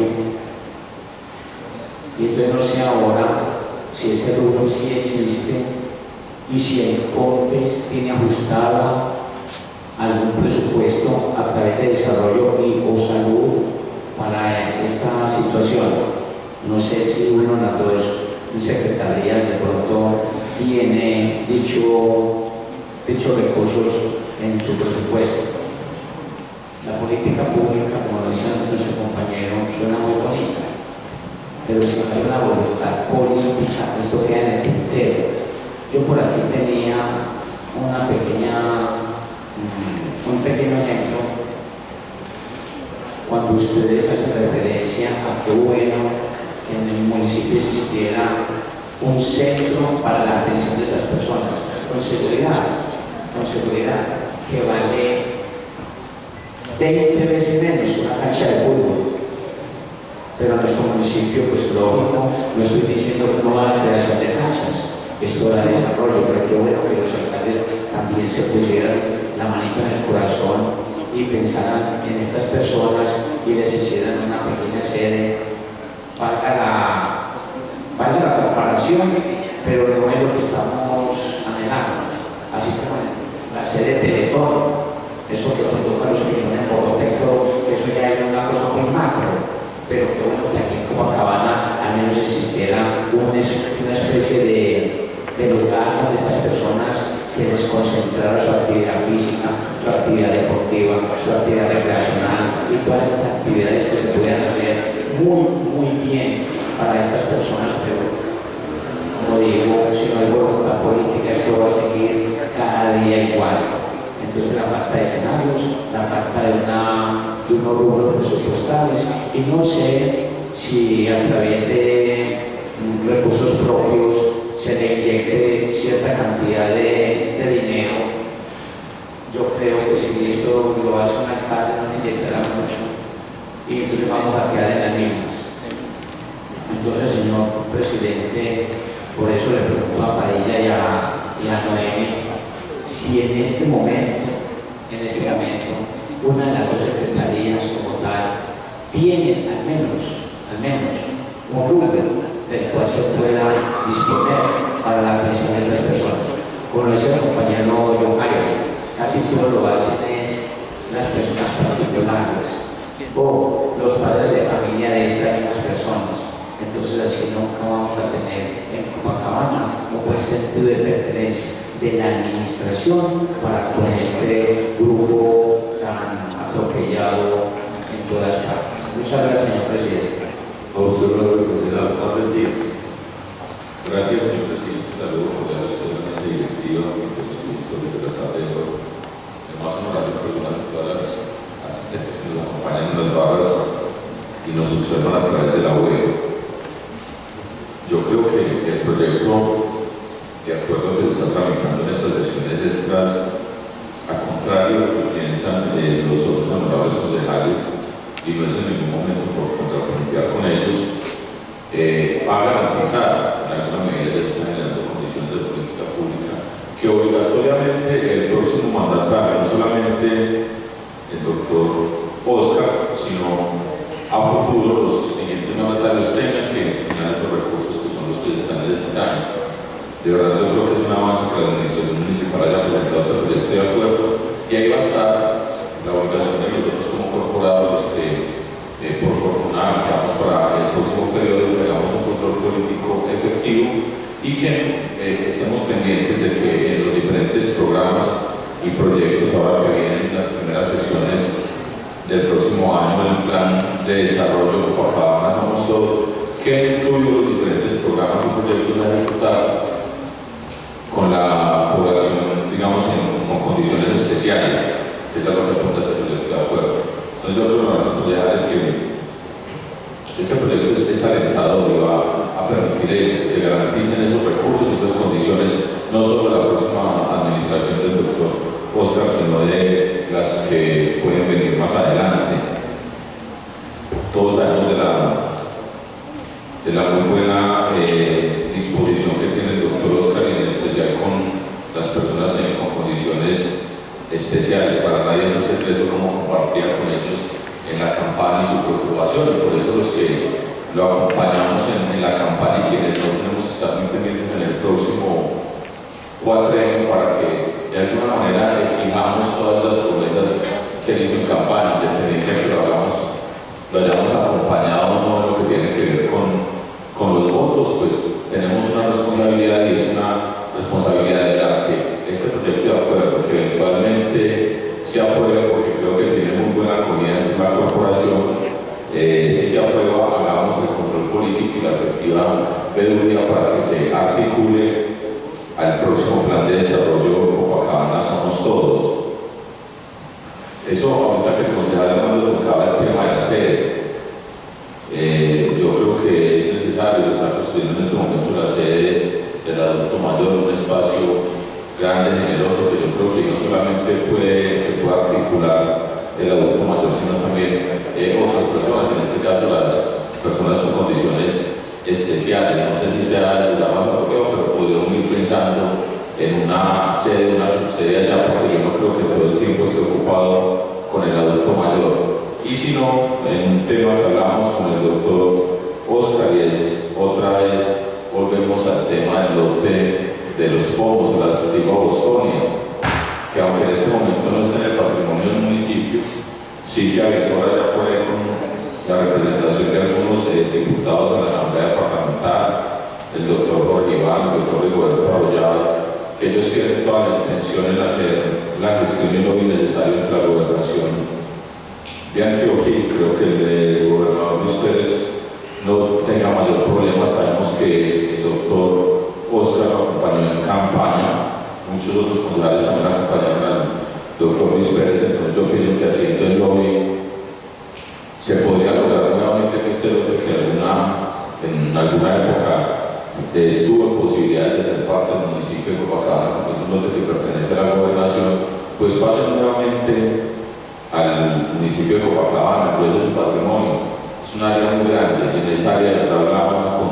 Y entonces no sé ahora si ese rubro sí existe y si el COMPES tiene ajustado algún presupuesto a través de desarrollo y o salud para esta situación. No sé si uno de las dos secretarías de pronto tiene dichos recursos en su presupuesto. La política pública, como lo decía nuestro compañero, suena muy bonita, pero si no hay una voluntad política, esto queda en el tintero. Yo por aquí tenía un pequeño ejemplo cuando ustedes hacen referencia a qué bueno que en el municipio existiera un centro para la atención de esas personas, con seguridad, que vale 20 veces menos que una cancha de fútbol. Pero en nuestro municipio, pues lógico, no estoy diciendo que no va a la creación de canchas, esto da desarrollo, pero qué bueno que los alcaldes también se pusieran la manita en el corazón y pensaran en estas personas y les hicieran una pequeña sede. Valga la comparación, pero no es lo que estamos anhelando. Así como la sede de Teletón, eso que toca los que son en Portofecto, eso ya es una cosa muy macro, pero que bueno que aquí en Copacabana al menos existiera una especie de lugar donde estas personas se desconcentraran su actividad física, su actividad deportiva, su actividad recreacional y todas estas actividades que se pudieran hacer muy bien para estas personas, pero como digo, si no hay voluntad política, esto va a seguir cada día igual. Entonces la falta de escenarios, la falta de unos rubros presupuestales, y no sé si a través de recursos propios se le inyecte cierta cantidad de dinero. Yo creo que si esto lo hace un alcalde no le inyectará mucho y entonces vamos a quedar en las mismas. Entonces, señor presidente, por eso le pregunto a Padilla y a Noemi si en este momento, una de las dos secretarías como tal tienen al menos un rubro del cual se pueda disponer para la atención de estas personas. Como lo decía el compañero John Mario, casi todo lo hacen es las personas particulares o los padres de familia de estas mismas personas. Entonces así nunca vamos a tener en Copacabana un buen sentido de pertenencia de la administración para con este grupo tan atropellado en todas partes. Muchas gracias, señor presidente. A usted, general Juan Díaz. Gracias, señor presidente. Saludos cordiales a usted, la mesa directiva, a los institutos de la tarde de hoy. Además, honorables personas y todas las asistentes que nos acompañan en las barras y nos observan a través de la web. Yo creo que el proyecto, de acuerdo a lo que se está tramitando en estas sesiones extras, a contrario de lo que piensan los otros honorables concejales, y no es en ningún momento por contrapuntear con ellos, va a garantizar en alguna medida esta generando condiciones de política pública que obligatoriamente el próximo mandatario, no solamente el doctor Oscar, sino a futuro los siguientes mandatarios tengan que destinar los recursos que son los que están necesitando. De verdad, yo creo que es un avance que la administración municipal haya presentado este proyecto de acuerdo, y ahí va a estar la obligación de nosotros como corporados, los que por fortuna quedamos para el próximo periodo, que hagamos un control político efectivo y que estemos pendientes de que en los diferentes programas y proyectos ahora que vienen las primeras sesiones del próximo año, el plan de desarrollo Copacabana Somos Todos, que incluye los diferentes programas y proyectos a ejecutar con la población, digamos, con condiciones especiales, que es lo que apunta este proyecto de acuerdo. Entonces, yo creo que nos puede dejar es que este proyecto es alentador y va a permitir eso, que garanticen esos recursos y esas condiciones, no solo de la próxima administración del doctor Oscar, sino de las que pueden venir más adelante. Todos sabemos de la muy buena disposición que tiene el doctor Oscar, y en especial con las personas con condiciones especiales. Para nadie es un secreto cómo compartía con ellos en la campaña y su preocupación, y por eso los que lo acompañamos en la campaña y quienes no tenemos que estar muy pendientes en el próximo cuatrienio para que de alguna manera exijamos todas las promesas que él hizo en campaña, independientemente de que lo hayamos acompañado o no en lo que tiene que ver con los votos, pues tenemos una responsabilidad, y es una responsabilidad de la que este proyecto de acuerdo, que eventualmente se apruebe, porque creo que tiene muy buena acogida en la corporación, si se aprueba, hagamos el control político y la efectiva veeduría para que se articule al próximo plan de desarrollo Copacabana Somos Todos. Eso, ahorita que el concejal cuando tocaba el tema de la sede, yo creo que es necesario, se está construyendo en este momento la sede del adulto mayor, un espacio grande, generoso, que yo creo que no solamente se puede articular el adulto mayor, sino también otras personas, en este caso las personas con condiciones especiales. No sé si sea el más apropiado, pero podríamos ir pensando en una sede, una subsede allá, porque yo no creo que todo el tiempo esté ocupado con el adulto mayor. Y si no, en un tema que hablamos con el doctor Oscar, y es otra vez volvemos al tema del lote de los pomos, de la antigua Bostonia, que aunque en este momento no está en el patrimonio del municipio, sí se avisó ya por ahí con la representación de algunos diputados en la Asamblea Departamental, el doctor Jorge Iván, el doctor Rigoberto Arroyado, que ellos tienen toda la intención en hacer la gestión y lo necesario entre la gobernación de Antioquia, y creo que el gobernador Luis Pérez no tenga mayor problema. Sabemos que el doctor Oscar lo acompañó en campaña, muchos otros concejales también acompañaron al doctor Luis Pérez, entonces yo pienso que haciendo el lobby se podría lograr nuevamente que este lote, que en alguna época estuvo en posibilidades de ser parte del municipio de Copacabana, porque es un lote que pertenece a la gobernación, pues pase nuevamente al municipio de Copacabana, pues de su patrimonio. Es un área muy grande, y en esa área hablaba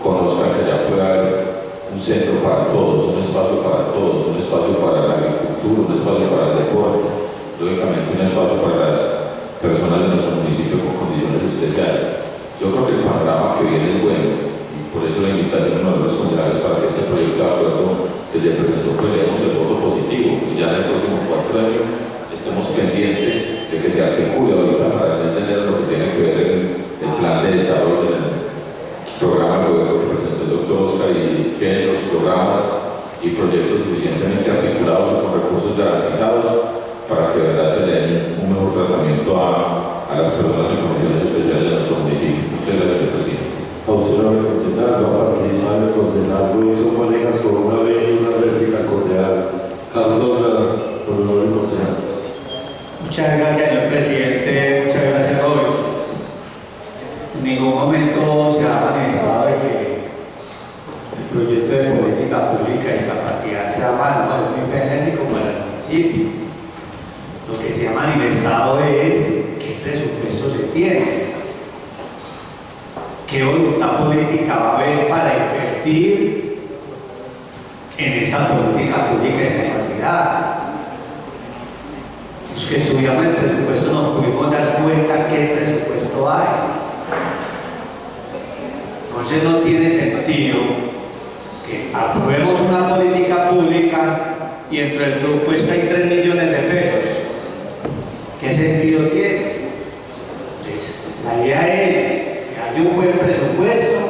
con Oscar que ya puede haber un centro para todos, un espacio para todos, un espacio para la agricultura, un espacio para el deporte, lógicamente un espacio para las personas de nuestro municipio con condiciones especiales. Yo creo que el panorama que viene es bueno, y por eso la invitación a los concejales para que este proyecto de acuerdo que se presentó, pues le demos el voto positivo, y ya en el próximo cuatrienio estemos pendientes de que se articule ahorita para el mes de enero lo que tiene que ver el plan de desarrollo del programa luego que presentó el doctor Oscar, y que los programas y proyectos suficientemente articulados y con recursos garantizados para que de verdad se le den un mejor tratamiento a a las personas en comisiones especiales de nuestro municipio. Muchas gracias, señor presidente. A usted la concejal, va a participar el concejal Wilson Vanegas con una vez y una réplica concejal. Carlos, por el orden concejal. Muchas gracias, señor presidente. Muchas gracias, Robinson. En ningún momento se ha manifestado de que el proyecto de política pública de discapacidad sea malo, no, es muy benéfico para el municipio. Lo que se ha manifestado es qué presupuesto se tiene, qué voluntad política va a haber para invertir en esa política pública de discapacidad. Los que estudiamos el presupuesto nos pudimos dar cuenta qué presupuesto hay. Entonces no tiene sentido que aprobemos una política pública y dentro del presupuesto hay 3 millones de pesos. ¿Qué sentido tiene? Entonces, la idea es que haya un buen presupuesto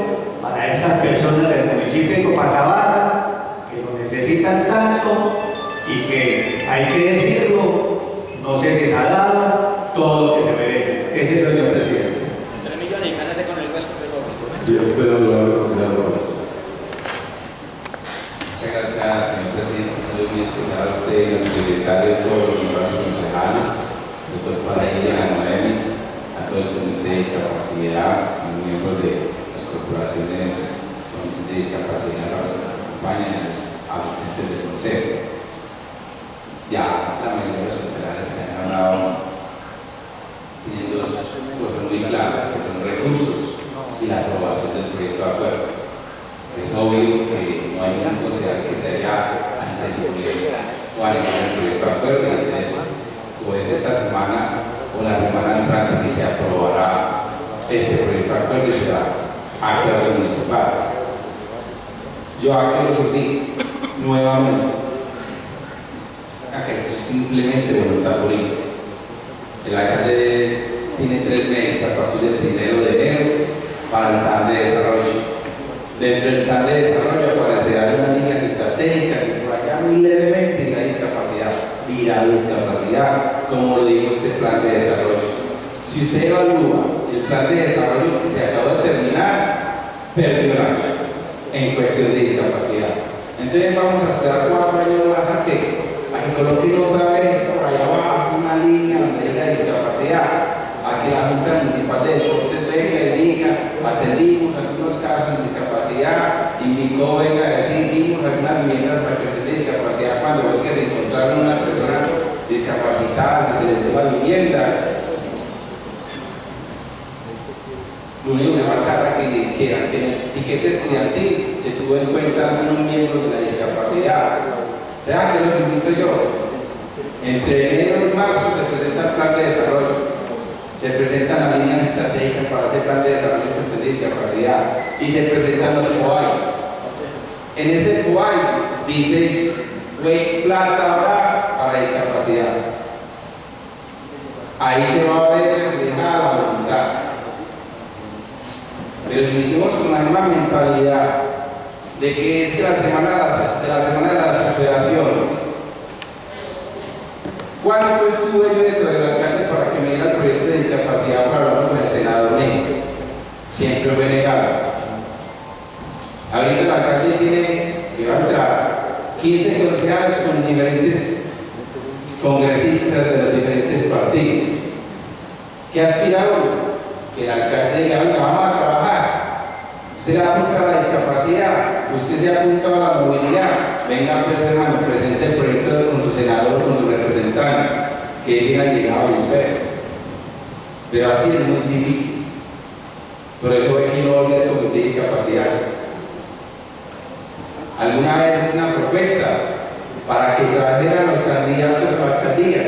para estas personas del municipio de Copacabana que lo necesitan tanto y que, hay que decirlo, no se les ha dado todo lo que se merece. Ese es el señor presidente. 3 millones y gánase con el resto de los. Yo espero hablar con el Roberto. Muchas gracias, señor presidente. Un saludo muy especial a usted y a su secretario, a todos los miembros concejales, doctor Padilla, a Noemi, a todo el comité de discapacidad, a los miembros de las corporaciones de discapacidad, a los que nos acompañan, a los asistentes del consejo. Ya la mayoría de los concejales que han hablado tienen dos cosas muy claras, que son recursos y la aprobación del proyecto de acuerdo. Es obvio que no hay un concejal que se haya antecedido o alegado el proyecto de acuerdo, entonces, pues esta semana o la semana entrante que se aprobará este proyecto de acuerdo y será acuerdo municipal. Yo aquí los invito nuevamente a que esto es simplemente voluntad política. El alcalde tiene 3 meses a partir del 1 de enero para el plan de desarrollo. Dentro del plan de desarrollo aparecerán unas líneas estratégicas y por allá muy levemente dirá discapacidad, como lo dijo este plan de desarrollo. Si usted evalúa el plan de desarrollo que se acabó de terminar, perdió la vida en cuestión de discapacidad. Entonces vamos a esperar 4 años más a que coloquen otra vez por allá abajo una línea donde diga discapacidad, a que la Junta Municipal de Deportes venga y diga, atendimos algunos casos de discapacidad, indicó, venga a decir, dimos algunas viviendas para que se dé discapacidad cuando ve que se encontraron unas personas discapacitadas y se les dio la vivienda. Lo único que falta que dijeran que en el tiquete estudiantil se tuvo en cuenta algunos miembros de la discapacidad. Vea que los invito yo. Entre enero y marzo se presenta el plan de desarrollo, se presentan las líneas estratégicas para ese plan de desarrollo de personas de discapacidad y se presentan los POAI. En ese POAI dice, plata habrá para discapacidad. Ahí se va a ver reflejada la voluntad. Pero si seguimos con la misma mentalidad de que es que la semana de la superación, ¿cuánto estuve yo dentro del alcalde para que me diera el proyecto de discapacidad para hablar con el senador México? Siempre fue negado. Ahorita el alcalde tiene que va a entrar 15 concejales con diferentes congresistas de los diferentes partidos. ¿Qué aspiraron? Que el alcalde diga, venga, vamos a trabajar. Usted le apunta a la discapacidad, usted se apunta a la movilidad. Venga, pues hermano, presente el proyecto con su senador, con su representante, que hubiera llegado a mis pedos. Pero así es muy difícil. Por eso aquí no volver al comité de discapacidad. Alguna vez es una propuesta para que trajeran los candidatos a la alcaldía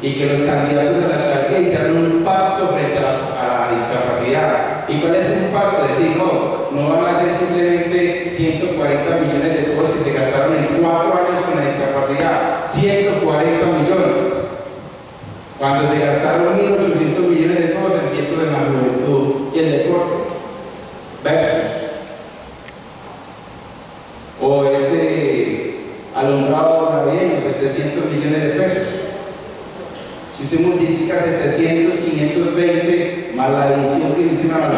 y que los candidatos a la alcaldía hicieran un pacto frente a la discapacidad. ¿Y cuál es un pacto? Decir, no van a ser simplemente 140 millones de pesos que se gastaron en 4 años con la discapacidad, 140 millones. Cuando se gastaron 1.800 millones de pesos en fiestas de la juventud y el deporte, versus. O alumbrado navideño, 700 millones de pesos. Si usted multiplica 700, 520 más la adición que hice a la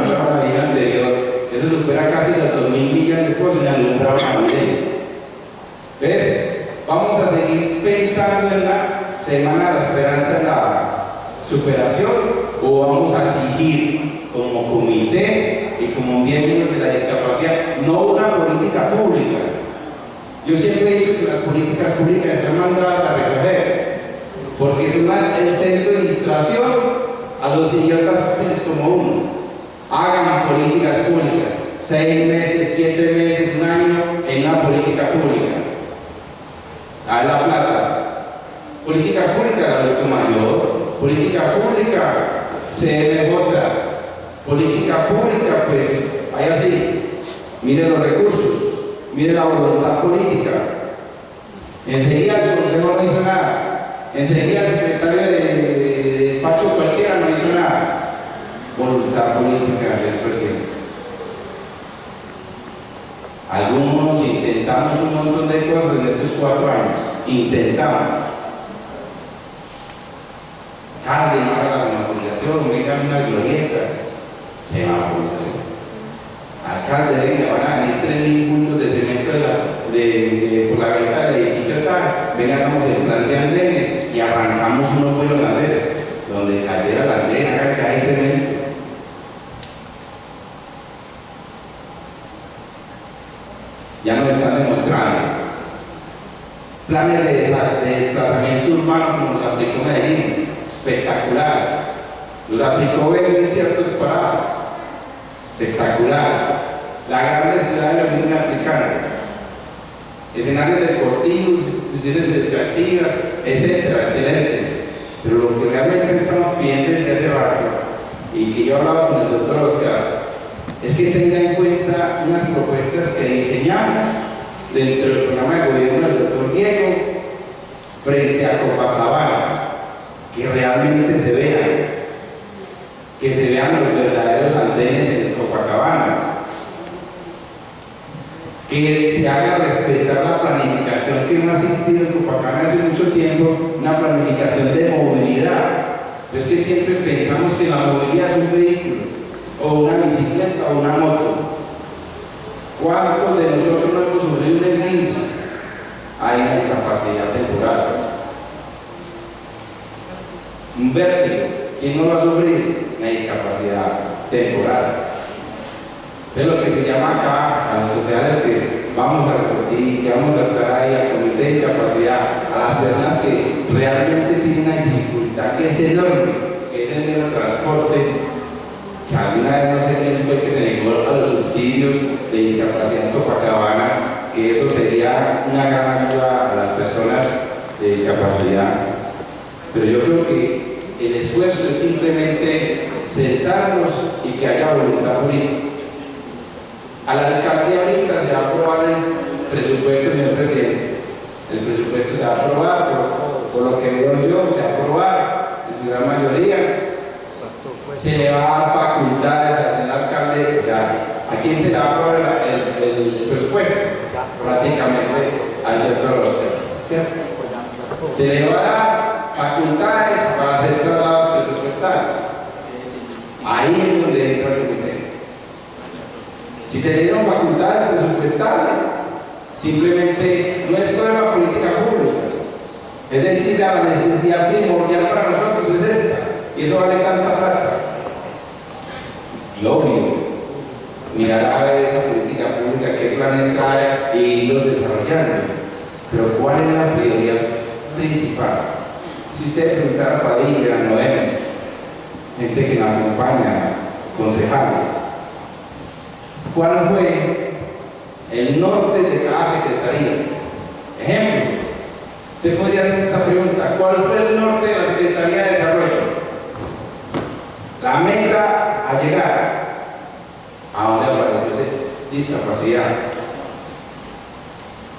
vida anterior, eso supera casi los 2.000 millones de cosas en el alumbrado pandemia. Entonces, vamos a seguir pensando en la Semana de la Esperanza, en la superación, o vamos a exigir como comité y como miembros de la discapacidad no una política pública. Yo siempre he dicho que las políticas públicas están mandadas a recoger, porque es el centro de distracción a los idiotas como uno. Hagan políticas públicas, 6 meses, 7 meses, un año en una política pública. A la plata. Política pública de adulto mayor, política pública CMJ, política pública, pues, hay así. Mire los recursos, mire la voluntad política. Enseguida el consejo no hizo nada, enseguida el secretario de despacho cualquiera no hizo nada. Voluntad política del presidente. Algunos intentamos un montón de cosas en estos 4 años. Intentamos. Carden, haga la semaforización, vengan unas glorietas. Semaforización. Alcalde, venga, van a venir 3.000 puntos de cemento por la venta del edificio tal. Venga, hagamos el plan de andenes y arrancamos unos buenos andenes. Donde cayera la andén, haga que hay cemento. Ya nos están demostrando planes de desplazamiento urbano como los aplicó Medellín, espectaculares. Los aplicó Bello en ciertos paradas, espectaculares. Las grandes ciudades lo vienen aplicando. Escenarios deportivos, instituciones educativas, etcétera, excelente. Pero lo que realmente estamos pidiendo desde hace rato, y que yo hablaba con el doctor Oscar, es que tenga en cuenta unas propuestas que diseñamos dentro del programa de gobierno del doctor Diego frente a Copacabana, que realmente se vean los verdaderos andenes en Copacabana, que se haga respetar la planificación que no ha existido en Copacabana hace mucho tiempo, una planificación de movilidad. Es que siempre pensamos que la movilidad es un vehículo, o una bicicleta o una moto. ¿Cuántos de nosotros no hemos sufrido un esguince? Hay una discapacidad temporal. Un vértigo. ¿Quién no va a sufrir? Una discapacidad temporal. Es lo que se llama acá a los sociales que vamos a repetir, que vamos a estar ahí al comité de discapacidad, a las personas que realmente tienen una dificultad que es enorme, que es el medio de transporte. Que alguna vez no sé quién fue que se negó a los subsidios de discapacidad en Copacabana, que eso sería una gran ayuda a las personas de discapacidad. Pero yo creo que el esfuerzo es simplemente sentarnos y que haya voluntad política. Al alcalde ahorita se va a aprobar el presupuesto, señor presidente. El presupuesto se va a aprobar, por lo que veo yo, se va a aprobar en su gran mayoría. Se le va a dar facultades al señor alcalde, o sea, ¿a quién se le va a aprobar el presupuesto? Prácticamente al doctor Oscar, ¿cierto? Se le va a dar facultades para hacer traslados presupuestarios. Ahí es donde entra el comité. Si se le dieron facultades presupuestarias, simplemente no es prueba política pública. Es decir, la necesidad primordial para nosotros es esta, y eso vale tanta plata. Y obvio, mirar a ver esa política pública, qué planes trae y irlos desarrollando. Pero ¿cuál es la prioridad principal? Si usted preguntara a Padilla, Noel, gente que nos acompaña, concejales, ¿cuál fue el norte de cada secretaría? Ejemplo, usted podría hacer esta pregunta: ¿cuál fue el norte de la Secretaría de Desarrollo? La meta a llegar a donde apareció discapacidad.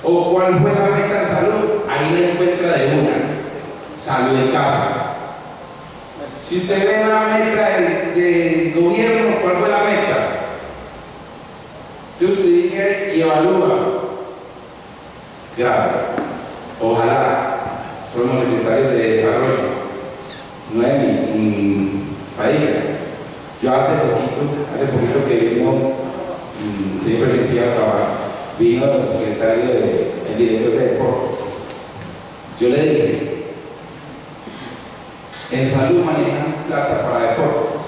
¿O cuál fue la meta en salud? Ahí la encuentra de una: salud en casa. Si usted ve la meta del gobierno, ¿cuál fue la meta? Que usted diga y evalúa. Grave. Ojalá fuéramos secretarios de desarrollo. Padilla. Yo hace poquito que vino, el señor presidente iba a trabajar, vino el secretario el director de deportes. Yo le dije, en salud manejan plata para deportes,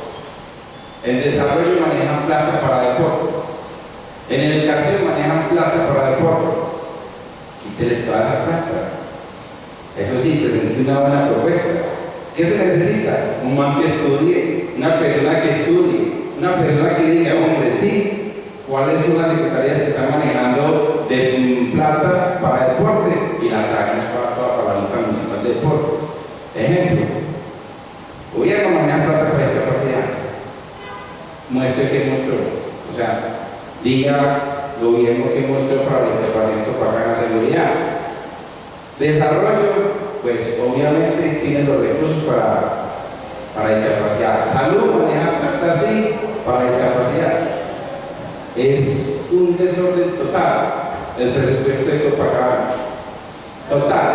en desarrollo manejan plata para deportes, en educación manejan plata para deportes. Quíteles toda esa plata. Eso sí, presenté una buena propuesta. ¿Qué se necesita? Un man que estudie, una persona que diga, hombre, sí, cuáles son las secretarías que están manejando de plata para deporte y la traemos para la Junta Municipal de Deportes. Ejemplo, gobierno maneja plata para discapacidad. Muestre que mostró. O sea, diga gobierno que mostró para discapacidad para la seguridad. Desarrollo, pues obviamente tienen los recursos para discapacidad. Salud maneja plata sí para discapacidad. Es un desorden total el presupuesto de Copacabana. Total.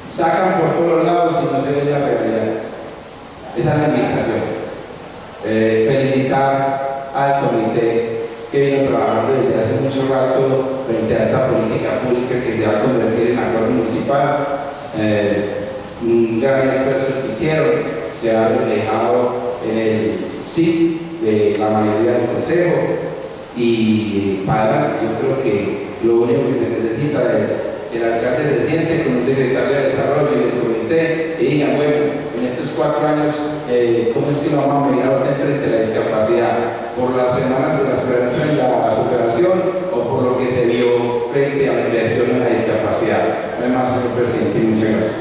Sacan por todos lados y no se ven las realidades. Esa es la invitación. Felicitar al comité que vino trabajando desde hace mucho rato frente a esta política pública que se va a convertir en acuerdo municipal. Un gran esfuerzo que hicieron se ha reflejado en el sí de la mayoría del consejo y para yo creo que lo único que se necesita es que el alcalde se siente con un secretario de desarrollo y el comité y digan, bueno, en estos 4 años ¿cómo es que lo vamos a medir a usted frente a la discapacidad? ¿Por las semanas de la esperanza en la superación o por lo que se vio frente a la inversión en la discapacidad? Además, señor presidente, muchas gracias.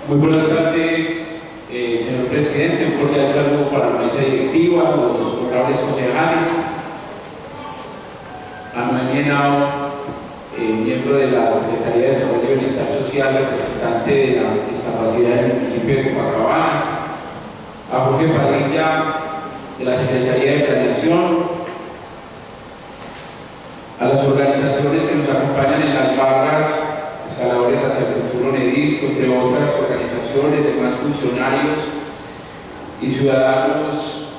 Muy buenas tardes, señor presidente. Un cordial saludo para la mesa directiva, los honorables concejales, a Noemí Henao, miembro de la Secretaría de Desarrollo y Bienestar Social, representante de la discapacidad del municipio de Copacabana, a Jorge Padilla, de la Secretaría de Planeación, a las organizaciones que nos acompañan en las barras, Escaladores hacia el Futuro Nedisco, entre otras organizaciones, demás funcionarios y ciudadanos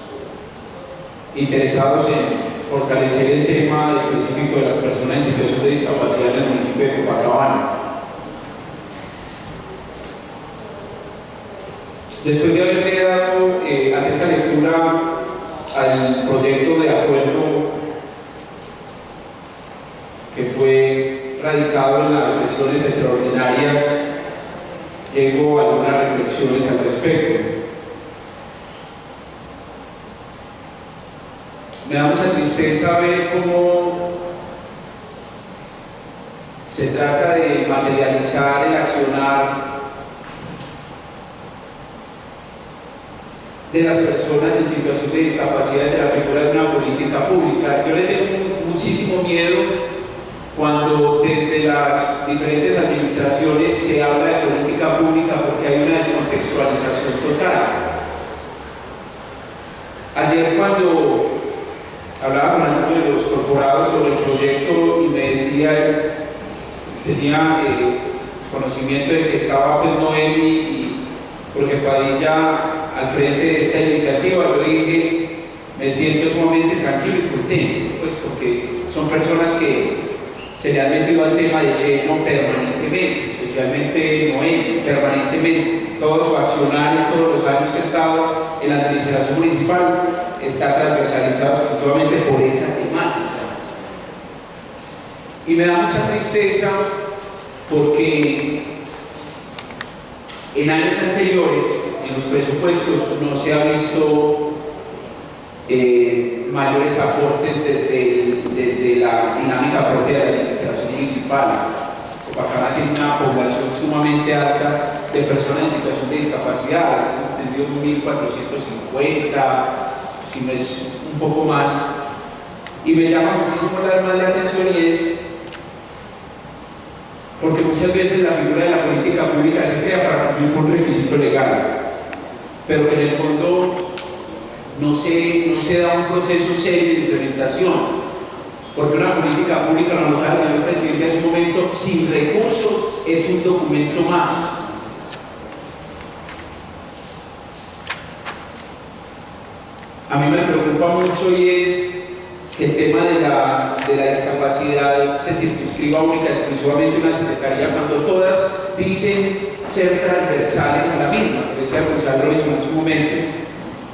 interesados en fortalecer el tema específico de las personas en situación de discapacidad en el municipio de Copacabana. Después de haberle dado atenta lectura al proyecto de acuerdo que fue radicado en las sesiones extraordinarias, llego a algunas reflexiones al respecto. Me da mucha tristeza ver cómo se trata de materializar el accionar de las personas en situación de discapacidad de la figura de una política pública. Yo le tengo muchísimo miedo cuando desde las diferentes administraciones se habla de política pública porque hay una descontextualización total. Ayer cuando hablaba con alguno de los corporados sobre el proyecto y me decía, tenía conocimiento de que estaba pues Noemí y Jorge Padilla al frente de esta iniciativa, yo dije, me siento sumamente tranquilo y contento, pues porque son personas que se le han metido al tema de lleno permanentemente, especialmente Noemí, permanentemente. Todo su accionario, todos los años que ha estado en la administración municipal, está transversalizado exclusivamente por esa temática. Y me da mucha tristeza porque en años anteriores, en los presupuestos, no se ha visto mayores aportes desde la dinámica propia de la administración municipal. Copacabana tiene una población sumamente alta de personas en situación de discapacidad, entendido 1.450, si no es un poco más, y me llama muchísimo la atención y es porque muchas veces la figura de la política pública se crea para cumplir un requisito legal, pero que en el fondo no se da un proceso serio de implementación. Porque una política pública, lo anotaba el señor presidente hace un momento, sin recursos es un documento más. A mí me preocupa mucho y es que el tema de la discapacidad se circunscriba única y exclusivamente a una secretaría cuando todas dicen ser transversales a la misma. Decía Gonzalo Robinson en su momento,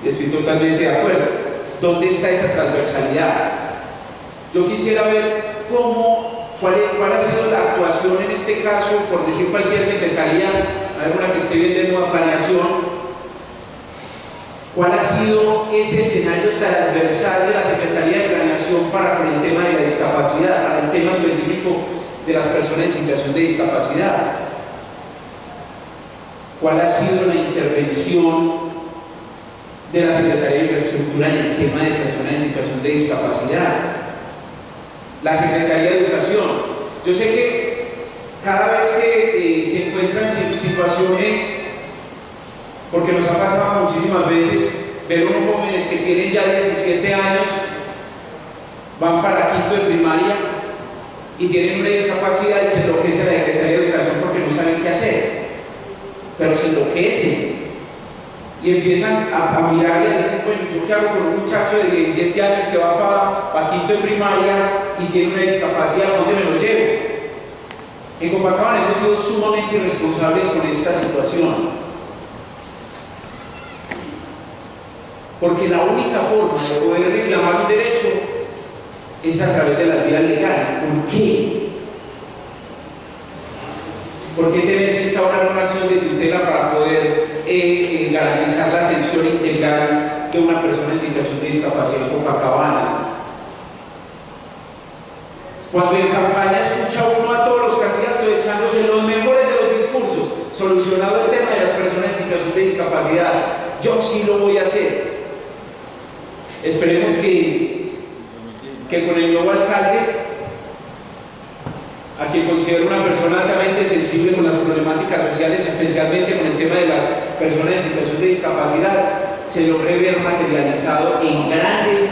y estoy totalmente de acuerdo. ¿Dónde está esa transversalidad? Yo quisiera ver cuál ha sido la actuación en este caso, por decir cualquier secretaría, alguna que esté viendo en nueva planeación. ¿Cuál ha sido ese escenario transversal de la Secretaría de Planeación para con el tema de la discapacidad, para el tema específico de las personas en situación de discapacidad? ¿Cuál ha sido la intervención de la Secretaría de Infraestructura en el tema de personas en situación de discapacidad? La Secretaría de Educación. Yo sé que cada vez que se encuentran situaciones, porque nos ha pasado muchísimas veces, ver unos jóvenes que tienen ya 17 años, van para quinto de primaria y tienen una discapacidad y se enloquece la Secretaría de Educación porque no saben qué hacer, pero se enloquecen y empiezan a mirar y a decir, bueno, ¿yo qué hago con un muchacho de 17 años que va para quinto de primaria y tiene una discapacidad? ¿Dónde me lo llevo? En Copacabana hemos sido sumamente irresponsables con esta situación. Porque la única forma de poder reclamar un derecho es a través de las vías legales. ¿Por qué? ¿Por qué tener que instaurar una acción de tutela para poder garantizar la atención integral de una persona en situación de discapacidad en Copacabana? Cuando en campaña escucha uno a todos los candidatos echándose los mejores de los discursos, solucionado el tema de las personas en situación de discapacidad, yo sí lo voy a hacer. Esperemos que con el nuevo alcalde, a quien considero una persona altamente sensible con las problemáticas sociales, especialmente con el tema de las personas en situación de discapacidad, se logre ver materializado en grande,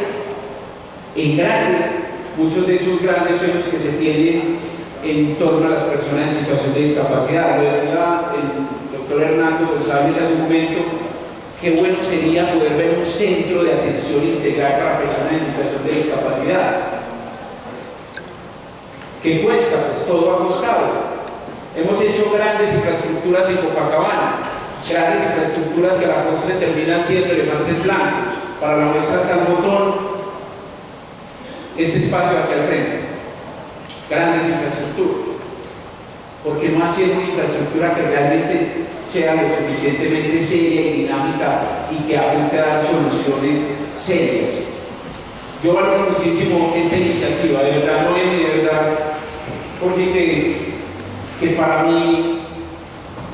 muchos de esos grandes sueños que se tienen en torno a las personas en situación de discapacidad. Lo decía el doctor Hernando González hace un momento. Qué bueno sería poder ver un centro de atención integral para personas en situación de discapacidad. ¿Qué cuesta? Pues todo ha costado. Hemos hecho grandes infraestructuras en Copacabana, grandes infraestructuras que a la postre terminan siendo elefantes blancos. Para la muestra San Botón, este espacio de aquí al frente. Grandes infraestructuras. Porque no haciendo una infraestructura que realmente sea lo suficientemente seria y dinámica y que apunte a dar soluciones serias. Yo valoro muchísimo esta iniciativa, de verdad, no es de verdad, porque que para mí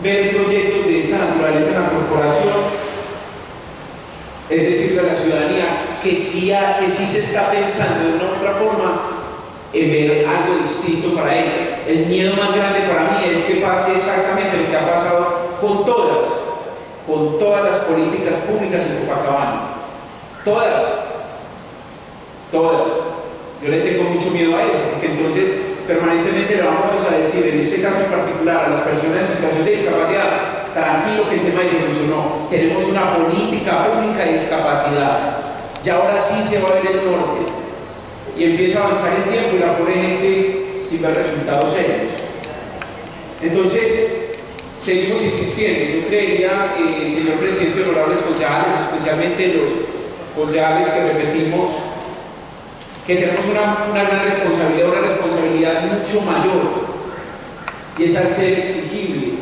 ver proyectos de esa naturaleza en la corporación es decirle a la ciudadanía que sí se está pensando de una u otra forma en ver algo distinto para ellos. El miedo más grande para mí es que pase exactamente lo que ha pasado con todas las políticas públicas en Copacabana. Todas. Yo le tengo mucho miedo a eso, porque entonces permanentemente le vamos a decir, en este caso en particular, a las personas en situación de discapacidad, tranquilo que el tema se solucionó, tenemos una política pública de discapacidad, y ahora sí se va a ver el norte, y empieza a avanzar el tiempo y la pobre gente sin ver resultados serios. Entonces, seguimos insistiendo. Yo creería, señor presidente, honorables concejales, especialmente los concejales que repetimos, que tenemos una gran responsabilidad mucho mayor, y es al ser exigible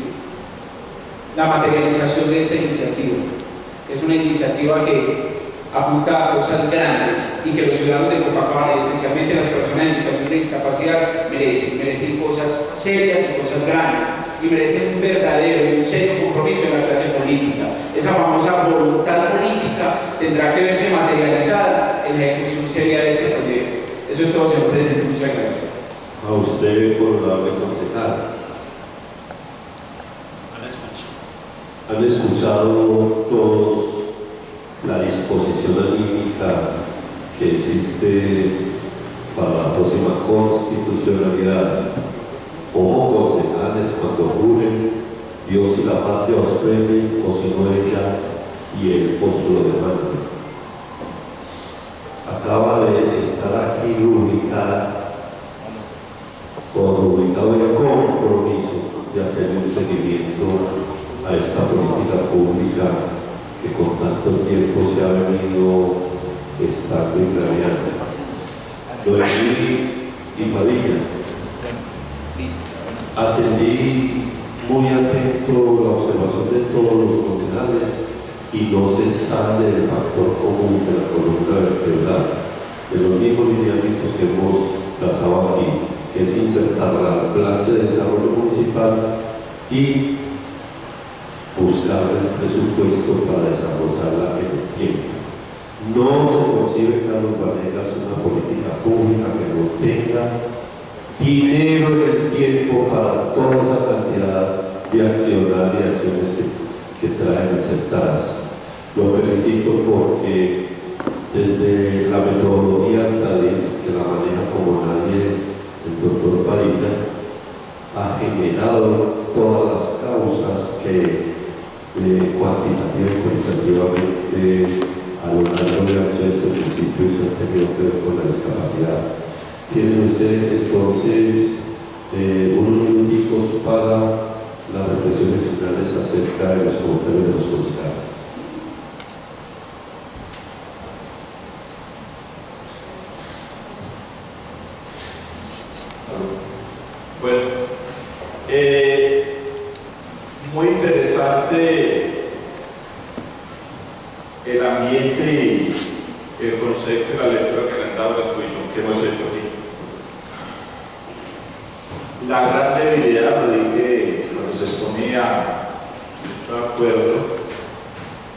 la materialización de esta iniciativa. Es una iniciativa que apunta a cosas grandes y que los ciudadanos de Copacabana, y especialmente las personas en situación de discapacidad, merecen cosas serias y cosas grandes, y merecen un verdadero y un serio compromiso de la clase política. Esa famosa voluntad política tendrá que verse materializada en la ejecución seria de este proyecto. Eso es todo, señor presidente. Muchas gracias. A usted, honorable concejal. ¿Han escuchado todos la disposición anímica que existe para la constitucionalidad. Ojo, concejales, cuando juren, Dios y la patria os premien, o si no ella y el os lo demanden. Acaba de estar aquí rubricado el compromiso de hacer un seguimiento a esta política pública que con tanto tiempo se ha venido estando y planeando. Noemí y Padilla, atendí muy atento la observación de todos los concejales y no se sale del factor común de la columna vertebral, de los mismos lineamientos que hemos trazado aquí, que es insertar al plan de desarrollo municipal y buscar el presupuesto para desarrollarla en el tiempo. No se concibe, Carlos Vanegas, una política pública que no tenga dinero en el tiempo para toda esa cantidad de accionar y acciones que traen aceptadas. Lo felicito porque desde la metodología TADIR, que la maneja como nadie el doctor Padilla, ha generado todas las causas que cuantitativa y cualitativamente a lo largo de este principio se han tenido que ver con la discapacidad. Tienen ustedes entonces unos minuticos para las reflexiones finales acerca de los comentarios de los concejales. Bueno, muy interesante el ambiente y el concepto y la lectura que le han dado a la exposición que hemos hecho aquí. La gran debilidad, lo dije cuando se exponía, estoy de acuerdo,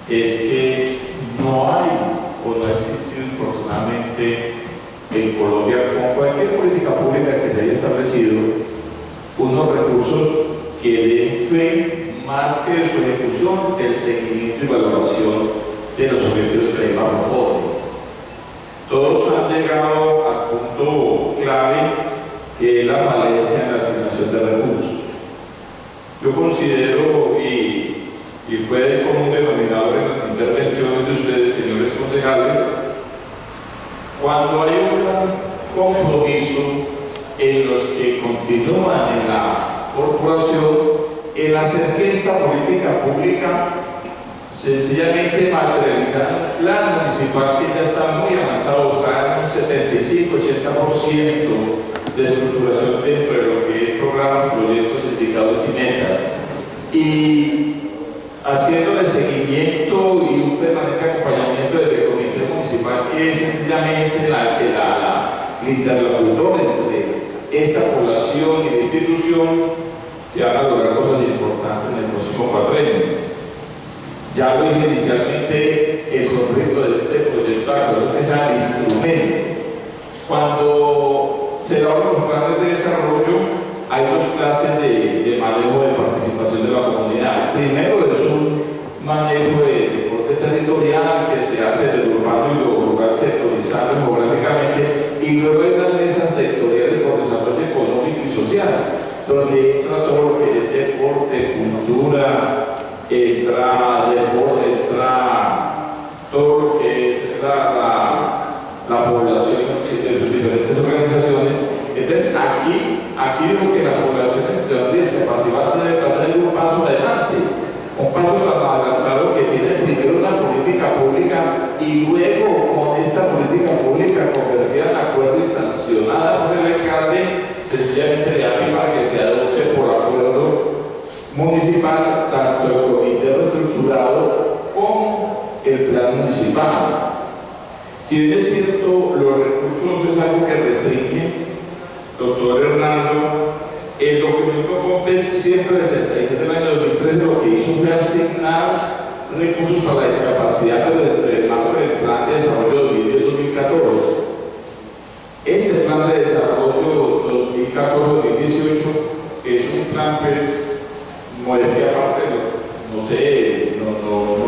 es que no hay o no ha existido infortunadamente en Colombia, con cualquier política pública que se haya establecido, unos recursos que den fe más que de su ejecución, del seguimiento y valoración de los objetivos que la proponen. Todos han llegado al punto clave que es la falencia en la asignación de recursos. Yo considero, y fue el común denominador en las intervenciones de ustedes, señores concejales, cuando hay un gran compromiso en los que continúan en la corporación, el hacer que esta política pública sencillamente materializar un plan municipal que ya está muy avanzado, está en un 75-80% de estructuración dentro de lo que es programas, proyectos, indicadores y metas, y haciéndole seguimiento y un permanente acompañamiento desde el comité municipal, que es sencillamente el interlocutor entre esta población y la institución, se van a lograr cosas importantes en el próximo cuatrenio. Ya lo dije inicialmente, el conflicto de este proyecto es que sea el instrumento. Cuando se elaboran los planes de desarrollo, hay dos clases de manejo de participación de la comunidad. Primero es un manejo de corte territorial que se hace desde lo urbano y lo rural, sectorizado geográficamente, y luego hay unas mesas sectoriales por desarrollo económico y social, donde entra todo lo que es deporte, cultura, entra todo lo que es la población de sus diferentes organizaciones. Entonces aquí lo que la población de discapacidad va a tener un paso adelante, un paso tan adelantado que tiene primero una política pública y luego con esta política pública convertida en acuerdo y sancionada por el alcalde, sencillamente le da pie para que se adopte por acuerdo municipal tanto el comité reestructurado como el plan municipal. Si bien es cierto, los recursos es algo que restringe, doctor Hernando, el documento COMPET 167 del año 2013 lo que hizo fue asignar recursos para la discapacidad, pero dentro del marco del plan de desarrollo 2010-2014. Este plan de desarrollo 2014-2018 es un plan, pues, modestia aparte, no sé, no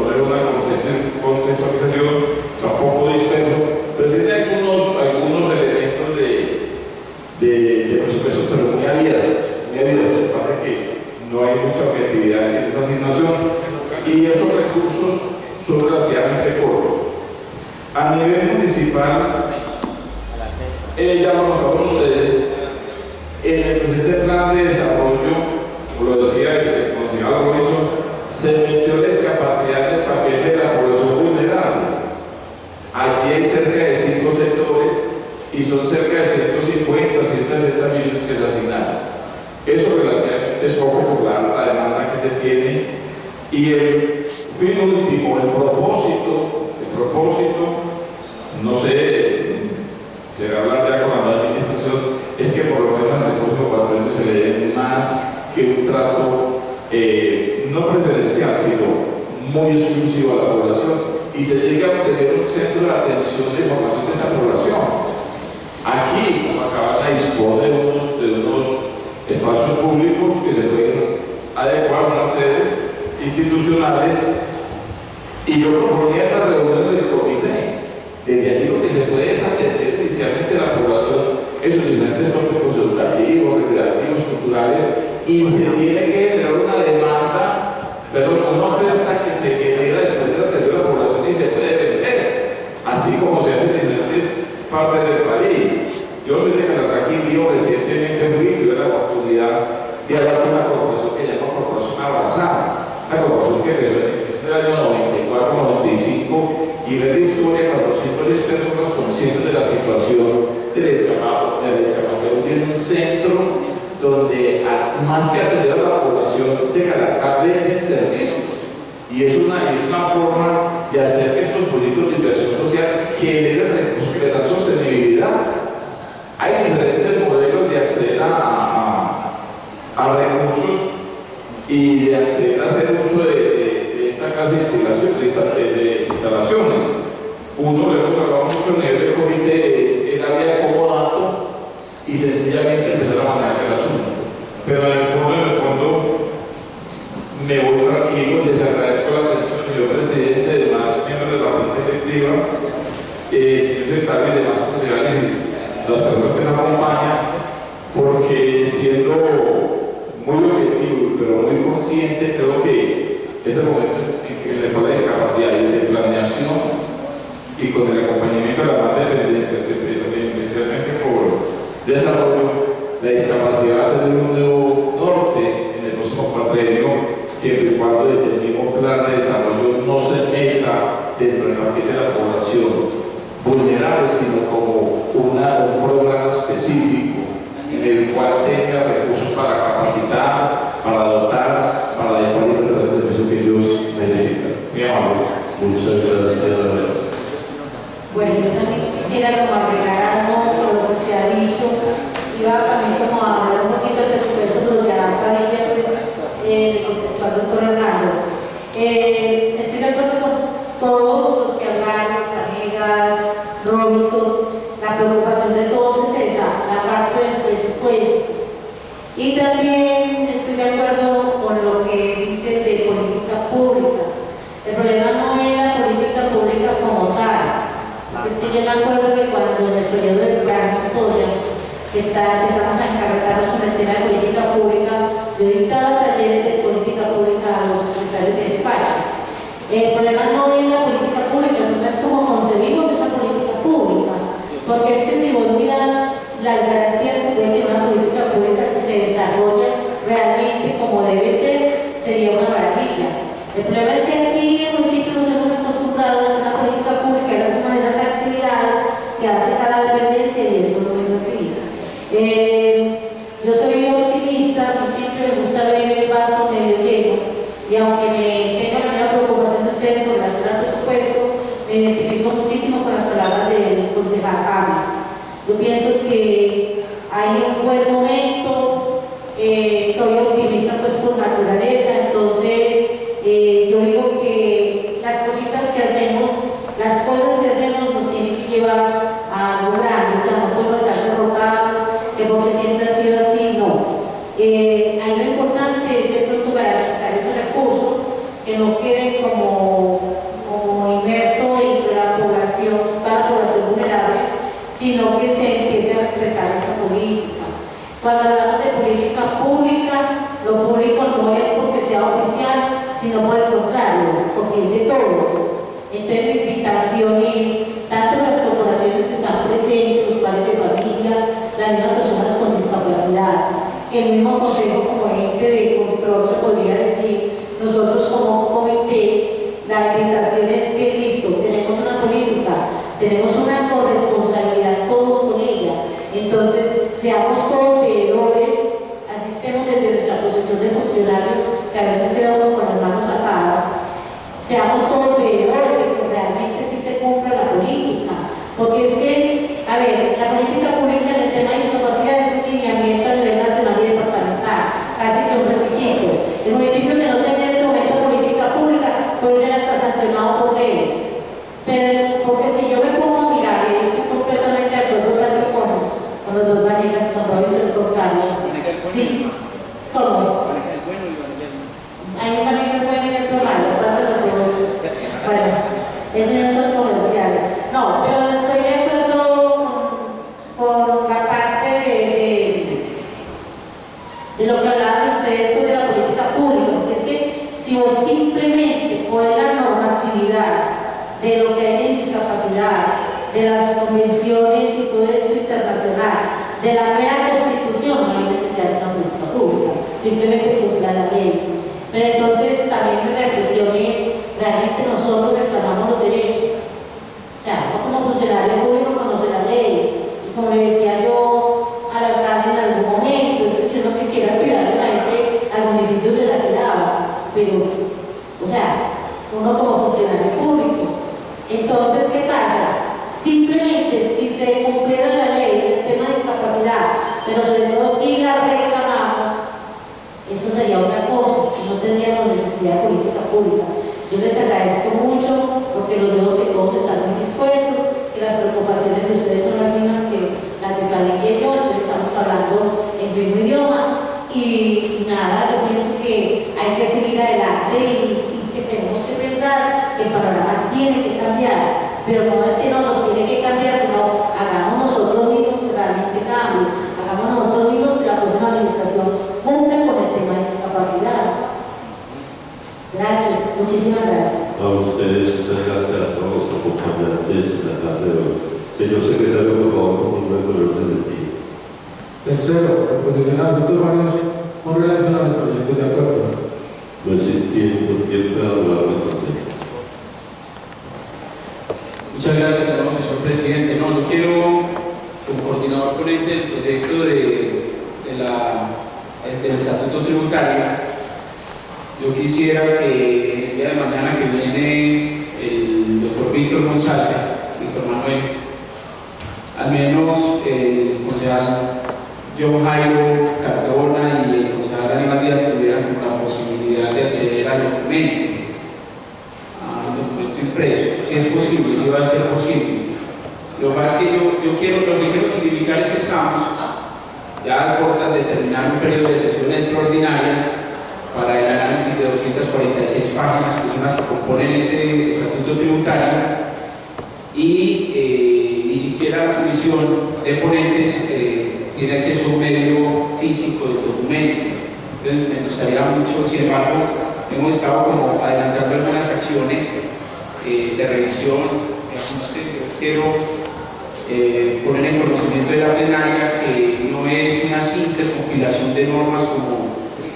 veo una contextualización, está un poco disperso, pero tiene algunos elementos son relativamente cortos. A nivel municipal, ya lo notaron ustedes, en el presente plan de desarrollo, como lo decía el concejal Robinson, se metió la discapacidad del paquete de la población vulnerable. Allí hay cerca de 5 sectores y son cerca de 150, 160 millones que se asignaron. Eso relativamente es poco por la demanda que se tiene. Y el fin último, el propósito, no sé, se va a hablar ya con la nueva administración, es que por lo menos en el próximo cuatrenio se le dé más que un trato no preferencial, sino muy exclusivo a la población y se llegue a obtener un centro de atención de formación de esta población. Aquí, como acaban de disponer de unos espacios públicos que se pueden adecuar a unas sedes institucionales, y yo proponía en las reuniones del comité, desde allí lo que se puede es atender inicialmente a la población en sus diferentes tópicos educativos, recreativos, culturales, y se tiene que generar una demanda, una oferta que se genera después de atender a la población y se puede vender, así como se hace en diferentes partes del país. Yo soy de Catatraquí, recientemente tuve la oportunidad de hablar con una corporación que llama Corporación Abrazada, una corporación que empezó en el año 94-95 y ver la historia cuando 5 o 6 personas conscientes de la situación de la discapacidad tienen un centro donde más que atender a la población de Calarcá venden servicios, y es una forma de hacer que estos proyectos de inversión social generen recursos que dan sostenibilidad. Hay diferentes modelos de acceder a recursos y de acceder a hacer uso de esta clase de instalaciones. Uno, lo hemos hablado mucho en el comité, es el área de comodato y sencillamente empezar a manejar el asunto. Pero en el fondo, me voy tranquilo, les agradezco la atención, señor presidente, demás miembros de la Junta Efectiva, señor secretario y demás concejales y las personas que nos acompañan, porque siendo muy objetivo, pero muy consciente, creo que es el momento en que le falta discapacidad y de planeación y con el acompañamiento de la más dependencia, especialmente por desarrollo, la discapacidad va a tener un nuevo norte en el próximo cuatrenio, siempre y cuando desde el mismo plan de desarrollo no se meta dentro del paquete de la población vulnerable, sino como un programa específico en el cual tenga recursos para capacitar, para dotar, para adecuar y prestar el servicio que ellos necesitan. Muy amables. Muchas gracias. Bueno, yo también quisiera como agregar algo sobre lo que se ha dicho. Iba también como a hablar un poquito del presupuesto, pero ya Padilla pues contestó al doctor Hernando. Estoy de acuerdo con todos los que hablaron, Canegas, Robinson. La preocupación de todos es esa, la parte del presupuesto. Y también estoy de acuerdo con lo que dicen de política pública. El problema no es la política pública como tal. Es que yo me acuerdo que cuando en el periodo del plan Montoya empezamos a encarretarnos con el tema de política pública, yo dictaba talleres de política pública a los secretarios de despacho. El problema no es la política pública, el problema es cómo concebimos esa política pública. Porque es que si vos miras las garantías que puede tener una política pública, si se desarrolla realmente como debe ser, sería una maravilla. El problema es que aquí en el municipio nos hemos acostumbrado a una política pública y la suma de las actividades que hace cada dependencia, y eso no es así. Yo soy optimista y siempre me gusta ver el vaso medio lleno, y aunque tenga la misma preocupación de ustedes con relación al presupuesto, me identifico muchísimo con las palabras del concejal Aves. Yo pienso que hay un buen momento, soy optimista pues por naturaleza, entonces yo digo que las cositas que hacemos, las cosas que hacemos nos tienen que llevar a algo grande, o sea, no podemos estar derrotados, que porque siempre ha sido así, no. Ahí lo importante es de pronto garantizar ese recurso, que no quede como inmerso entre la población, toda la población vulnerable, sino que se empiece a respetar esa política. Cuando hablamos de política pública, lo público no es porque sea oficial, sino por el contrario, porque es de todos. Entonces mi invitación es, tanto las corporaciones que están presentes, los padres de familia, las mismas personas con discapacidad, el mismo consejo como agente de control se podría decir, nosotros como comité, la invitación es que listo, tenemos una política, tenemos una corresponsabilidad todos con ella, entonces seamos todos veedores, asistemos desde nuestra posición de funcionarios, que a veces queda uno con las manos atadas, seamos todos veedores de que realmente sí se cumpla la política, porque es que, a ver, la política pública en el tema de discapacidad es un lineamiento a nivel nacional y departamental, casi que un requisito. El municipio que no tenga en este momento política pública puede ser hasta sancionado por ley. Pero, porque si yo me pongo a mirar, y estoy completamente de acuerdo tanto con los dos Vanegas, con Robinson y con Carlos, sí, ¿cómo? Hay un Vanegas bueno y otro malo, pasa los dos. Bueno, eso ya son comerciales. No, pero estoy de acuerdo con la parte de lo que hablaban ustedes de la política pública, porque es que si vos simplemente pones la normatividad de lo que hay en discapacidad, de las convenciones y todo esto internacional, de la mera constitución, no hay necesidad de una política pública, simplemente cumplir la ley. Pero entonces también la reflexión es, realmente nosotros reclamamos los derechos. O sea, no como funcionario público conoce la ley. Y como le decía yo al alcalde en algún momento, es que si uno quisiera tirarle la gente al municipio se la tiraba. Pero, o sea, uno como funcionario público. Entonces, ¿qué pasa? Simplemente si se cumpliera la ley en el tema de discapacidad, pero sobre todo si la reclamamos, eso sería otra cosa, no tendríamos necesidad de política pública. Yo les agradezco mucho porque los veo que todos están muy dispuestos, que las preocupaciones de ustedes son las mismas que las de Cali y yo, entonces estamos hablando el mismo idioma y nada, yo pienso que hay que seguir adelante y que tenemos que pensar que el panorama tiene que cambiar, pero no es que no nos tiene que cambiar, sino hagamos nosotros mismos que realmente cambie, hagamos nosotros mismos que la próxima administración cumpla con el tema de discapacidad. Gracias, muchísimas gracias. A ustedes, muchas gracias a todos los acompañantes en la tarde de hoy. Señor secretario, por favor, continúe con el orden del día. Tercero, proposición de asuntos varios con relación a los proyectos de acuerdo. No existiendo tiempo para hablar del consejo. Muchas gracias, señor presidente. No, yo quiero, como coordinador ponente del proyecto del estatuto tributario, yo quisiera que el día de mañana que viene el doctor Víctor González, Víctor Manuel, al menos el concejal John Jairo Cardona y el concejal Aníbal Díaz tuvieran la posibilidad de acceder al documento impreso, si es posible, si va a ser posible. Lo que pasa es que lo que quiero significar es que estamos ya a cortas de terminar un periodo de sesiones extraordinarias para el análisis de 246 páginas que son las que componen ese estatuto tributario y ni siquiera la comisión de ponentes tiene acceso a un medio físico del documento. Entonces me gustaría mucho, sin embargo, hemos estado como adelantando algunas acciones de revisión, de ajuste. Yo quiero poner en conocimiento de la plenaria que no es una simple compilación de normas como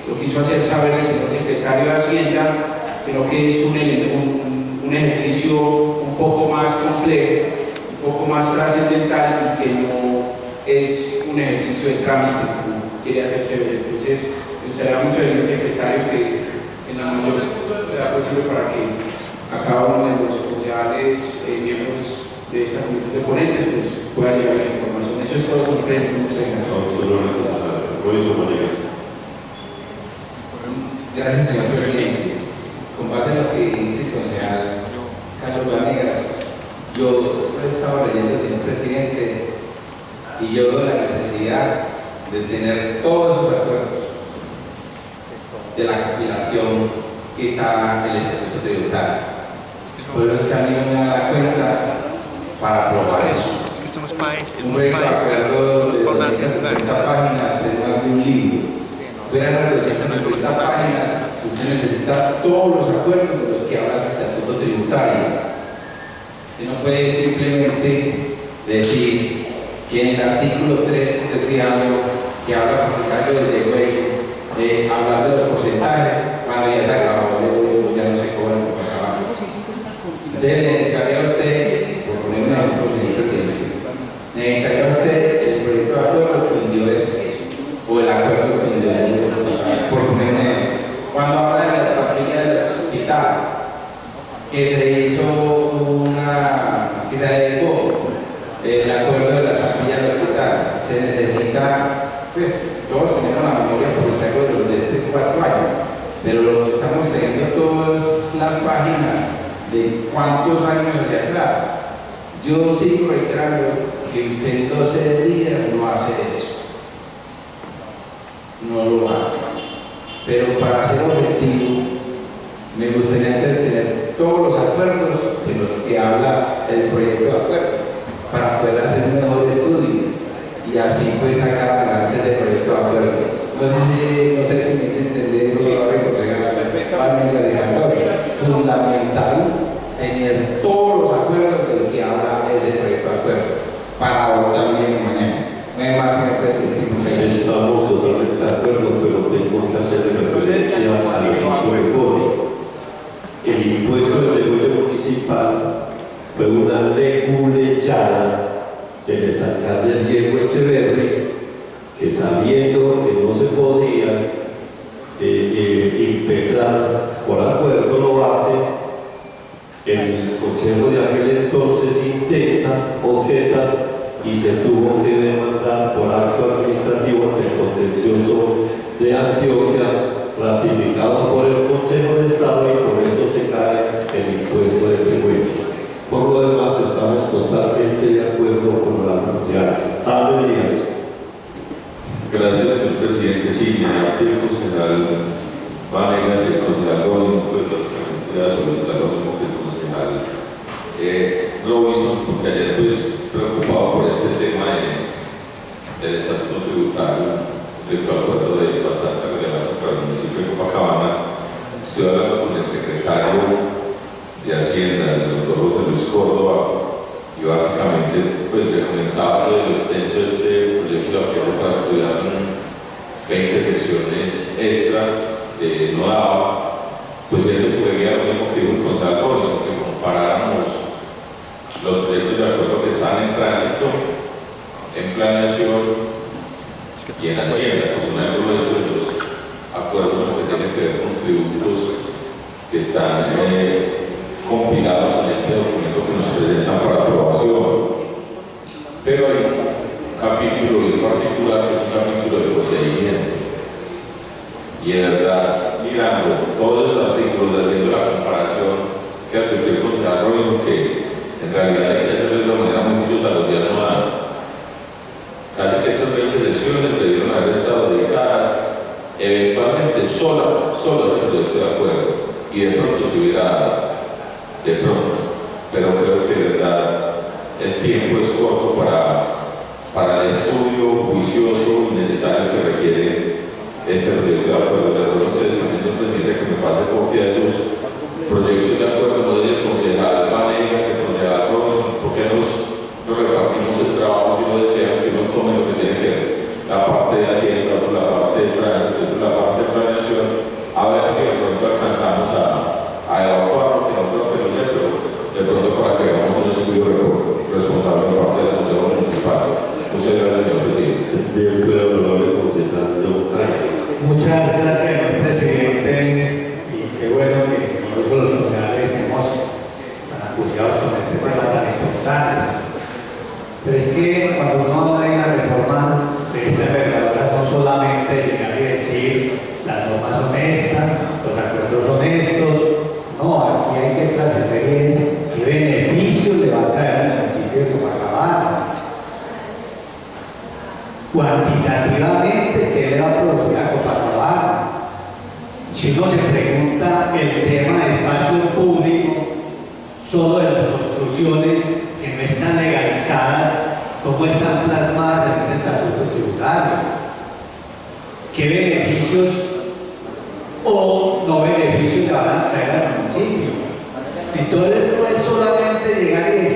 lo quiso hacer saber el señor secretario de Hacienda, sino que es un ejercicio un poco más complejo, un poco más trascendental y que no es un ejercicio de trámite como quiere hacerse ver. Entonces, me gustaría mucho del secretario que en la mayor sea posible para que a cada uno de los concejales miembros de esta comisión de ponentes pues, pueda llegar la información. Eso es todo, señor presidente. Muchas gracias. Gracias, señor presidente. Con base en lo que dice el concejal Carlos Vanegas, yo he estado leyendo, señor presidente, y yo veo la necesidad de tener todos esos acuerdos de la compilación que está en el Estatuto Tributario. Pero es que a mí no me da cuenta para aprobar eso. Es que esto no es país, Un proyecto de acuerdo de 250 páginas es más de un libro. Pero esas 250 páginas, usted necesita todos los acuerdos de los que habla ese Estatuto Tributario. Usted no puede simplemente decir que en el artículo 3, por decir algo, que habla precisamente desde Güey, hablar de los porcentajes, cuando ya se acabó, ya no se cobra por acabar. Entonces necesitaría usted, por poner un ejemplo, señor presidente, necesitaría usted el proyecto de acuerdo que envió o el acuerdo que envió por poner un ejemplo. Cuando habla de la estampilla del hospital, que se hizo que se adecuó el acuerdo de la estampilla del hospital, se necesita, pues todos tenemos la memoria por los acuerdos de este 4 años, pero lo que estamos teniendo todas las páginas de cuántos años hacia atrás. Yo sigo reiterando que usted en 12 días no hace eso, no lo hace, pero para ser objetivo me gustaría tener todos los acuerdos de los que habla el proyecto de acuerdo para poder hacer un mejor estudio y así pues sacar adelante ese proyecto de acuerdo. No sé si me hice entender lo que va a reconocer fundamental tener todos los acuerdos del que habla ese proyecto de acuerdo para votar bien mañana. No hay más, señor presidente. Estamos totalmente de acuerdo, pero tengo que hacer referencia al equipo de código. El impuesto del devuelve municipal fue una leguleyada del exalcalde Diego Echeverri, que sabiendo que no se podía impetrar por acuerdo lo hace. El consejo de aquel entonces intenta, objeta y se tuvo que demandar por acto administrativo ante el contencioso de Antioquia, ratificado por el Consejo de Estado, y por eso se cae el impuesto de prejuicio. Por lo demás, estamos totalmente de acuerdo con la anunciada. Ave Díaz. Gracias, señor presidente. Sí, el concejal Vanegas y el concejal Robinson, pues lógicamente voy a solicitar lo mismo que el concejal Robinson, porque ayer pues preocupado por este tema del estatuto tributario, estoy de acuerdo de bastante relevancia para el municipio de Copacabana. Estoy hablando con el secretario de Hacienda, el doctor José Luis Córdoba, y básicamente pues le comentaba lo extenso de este proyecto de acuerdo para estudiar 20 secciones extra que no daba, pues él sugería lo mismo que dijo el concejal Robinson, que comparáramos los proyectos de acuerdo que están en tránsito, en planeación y en Hacienda, que son algunos de los acuerdos que tienen que ver con tributos que están compilados en este documento que nos presentan para aprobación. Pero hay un capítulo en particular que es un capítulo de procedimiento. Y en verdad, mirando todos los artículos, haciendo la comparación que advirtió el concejal Robinson, que en realidad hay que hacerlo de una manera muy juiciosa, los días no dan. Casi que estas 20 secciones debieron haber estado dedicadas eventualmente solo al proyecto de acuerdo, y de pronto se hubiera dado. De pronto, pero creo que de verdad el tiempo es corto para el estudio juicioso y necesario que requiere ese proyecto de acuerdo. Le ruego a ustedes también, señor presidente, que me pase copia de esos proyectos de acuerdo, no del concejal Vanegas, el concejal Robinson, porque nos repartimos el trabajo si no desean que uno tome lo que tiene que ver, la parte de Hacienda, la parte de tránsito, la parte de planeación, a ver si de pronto alcanzamos a evacuar, que no creo que no sea, pero de pronto para que hagamos un estudio responsable por parte del Consejo Municipal. Muchas gracias, señor presidente. Bien, claro, lo hablo concejal. Muchas gracias, señor presidente, y qué bueno que nosotros los concejales estemos tan acuciados con este tema tan importante. Pero es que cuando uno habla de una reforma de esta envergadura, no solamente llegar y decir las normas honestas, los acuerdos honestos, no, aquí hay que trascender qué beneficios le va a traer al municipio de Copacabana. Cuantitativamente, ¿qué le va a producir a Copacabana? Si uno se pregunta el tema de espacio público, solo de las construcciones que no están legalizadas, ¿cómo están plasmadas en ese estatuto tributario? ¿Qué beneficios o no beneficios le van a traer al municipio? Entonces no es solamente llegar y decir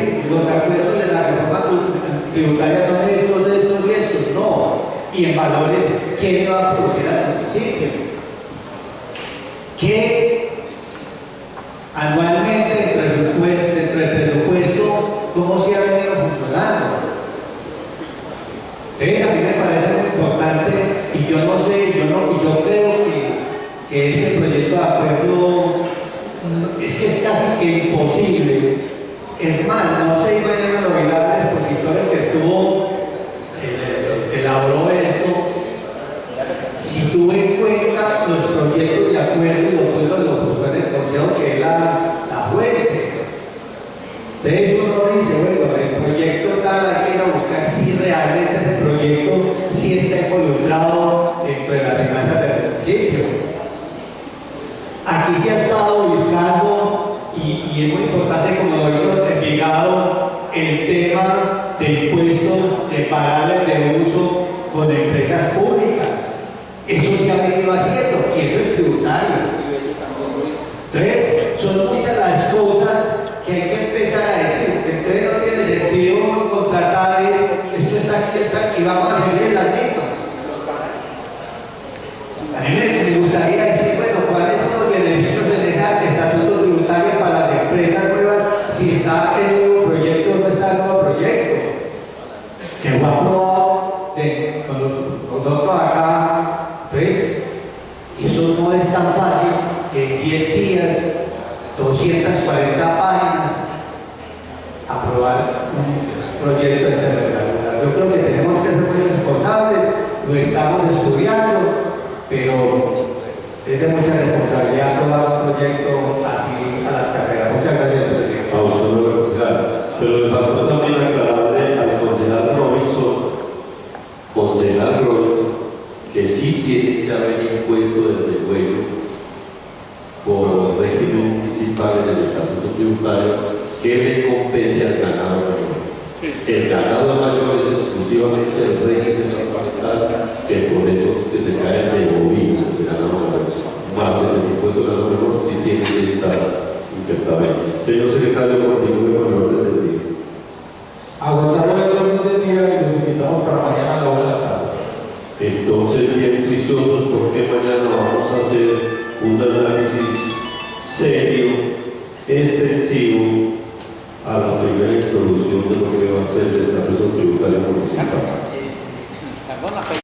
tributarias son estos y estos, no. Y en valores, ¿qué le va a producir al municipio? ¿Qué anualmente dentro del presupuesto, cómo se ha venido funcionando? Entonces a mí me parece muy importante y yo no sé, yo creo que este proyecto de acuerdo es que es casi que imposible. Es más, no sé, mañana lo verá el expositor que estuvo, elaboró eso. Si tuve en cuenta los proyectos de acuerdo y lo puso en el consejo, que es la fuente. Entonces uno dice, bueno, el proyecto tal, hay que ir a buscar si realmente ese proyecto sí está involucrado dentro de las finanzas del municipio. Aquí se ha estado buscando, y es muy importante, como lo hizo Envigado, el tema del impuesto de paradas de uso con empresas públicas. Eso se ha venido haciendo y eso es tributario. Entonces, son muchas las cosas que hay que empezar a decir. Entonces no tiene sentido uno contratar esto está aquí, y vamos a seguir las cifras. A mí me gustaría decir, bueno, ¿cuáles son los beneficios de ese estatuto tributario para las empresas nuevas? Si está el nuevo proyecto o no está el nuevo proyecto. Que fue aprobado con nosotros acá. Entonces, eso no es tan fácil que en 10 días, 240 páginas, aprobar un proyecto de esta envergadura. Yo creo que tenemos que ser muy responsables, lo estamos estudiando, pero es de mucha responsabilidad aprobar un proyecto así a las carreras. Muchas gracias, presidente. A usted no lo claro. Pero le falta también aclararle al concejal Robinson, que sí tiene que haber impuesto desde luego por régimen municipal en el estatuto tributario que le compete al ganado mayor. El ganado mayor es exclusivamente el régimen de la que por eso es que se cae de bovinos de ganado mayor. Más el impuesto de ganado menor sí tiene que estar insertado. Señor secretario, continúe con el orden del día. Agotamos el orden del día y los invitamos para mañana a la 1 de la tarde. Entonces, bien juiciosos, porque mañana vamos a hacer un análisis serio, extensivo, a la primera introducción de lo que va a ser el estatuto tributario municipal.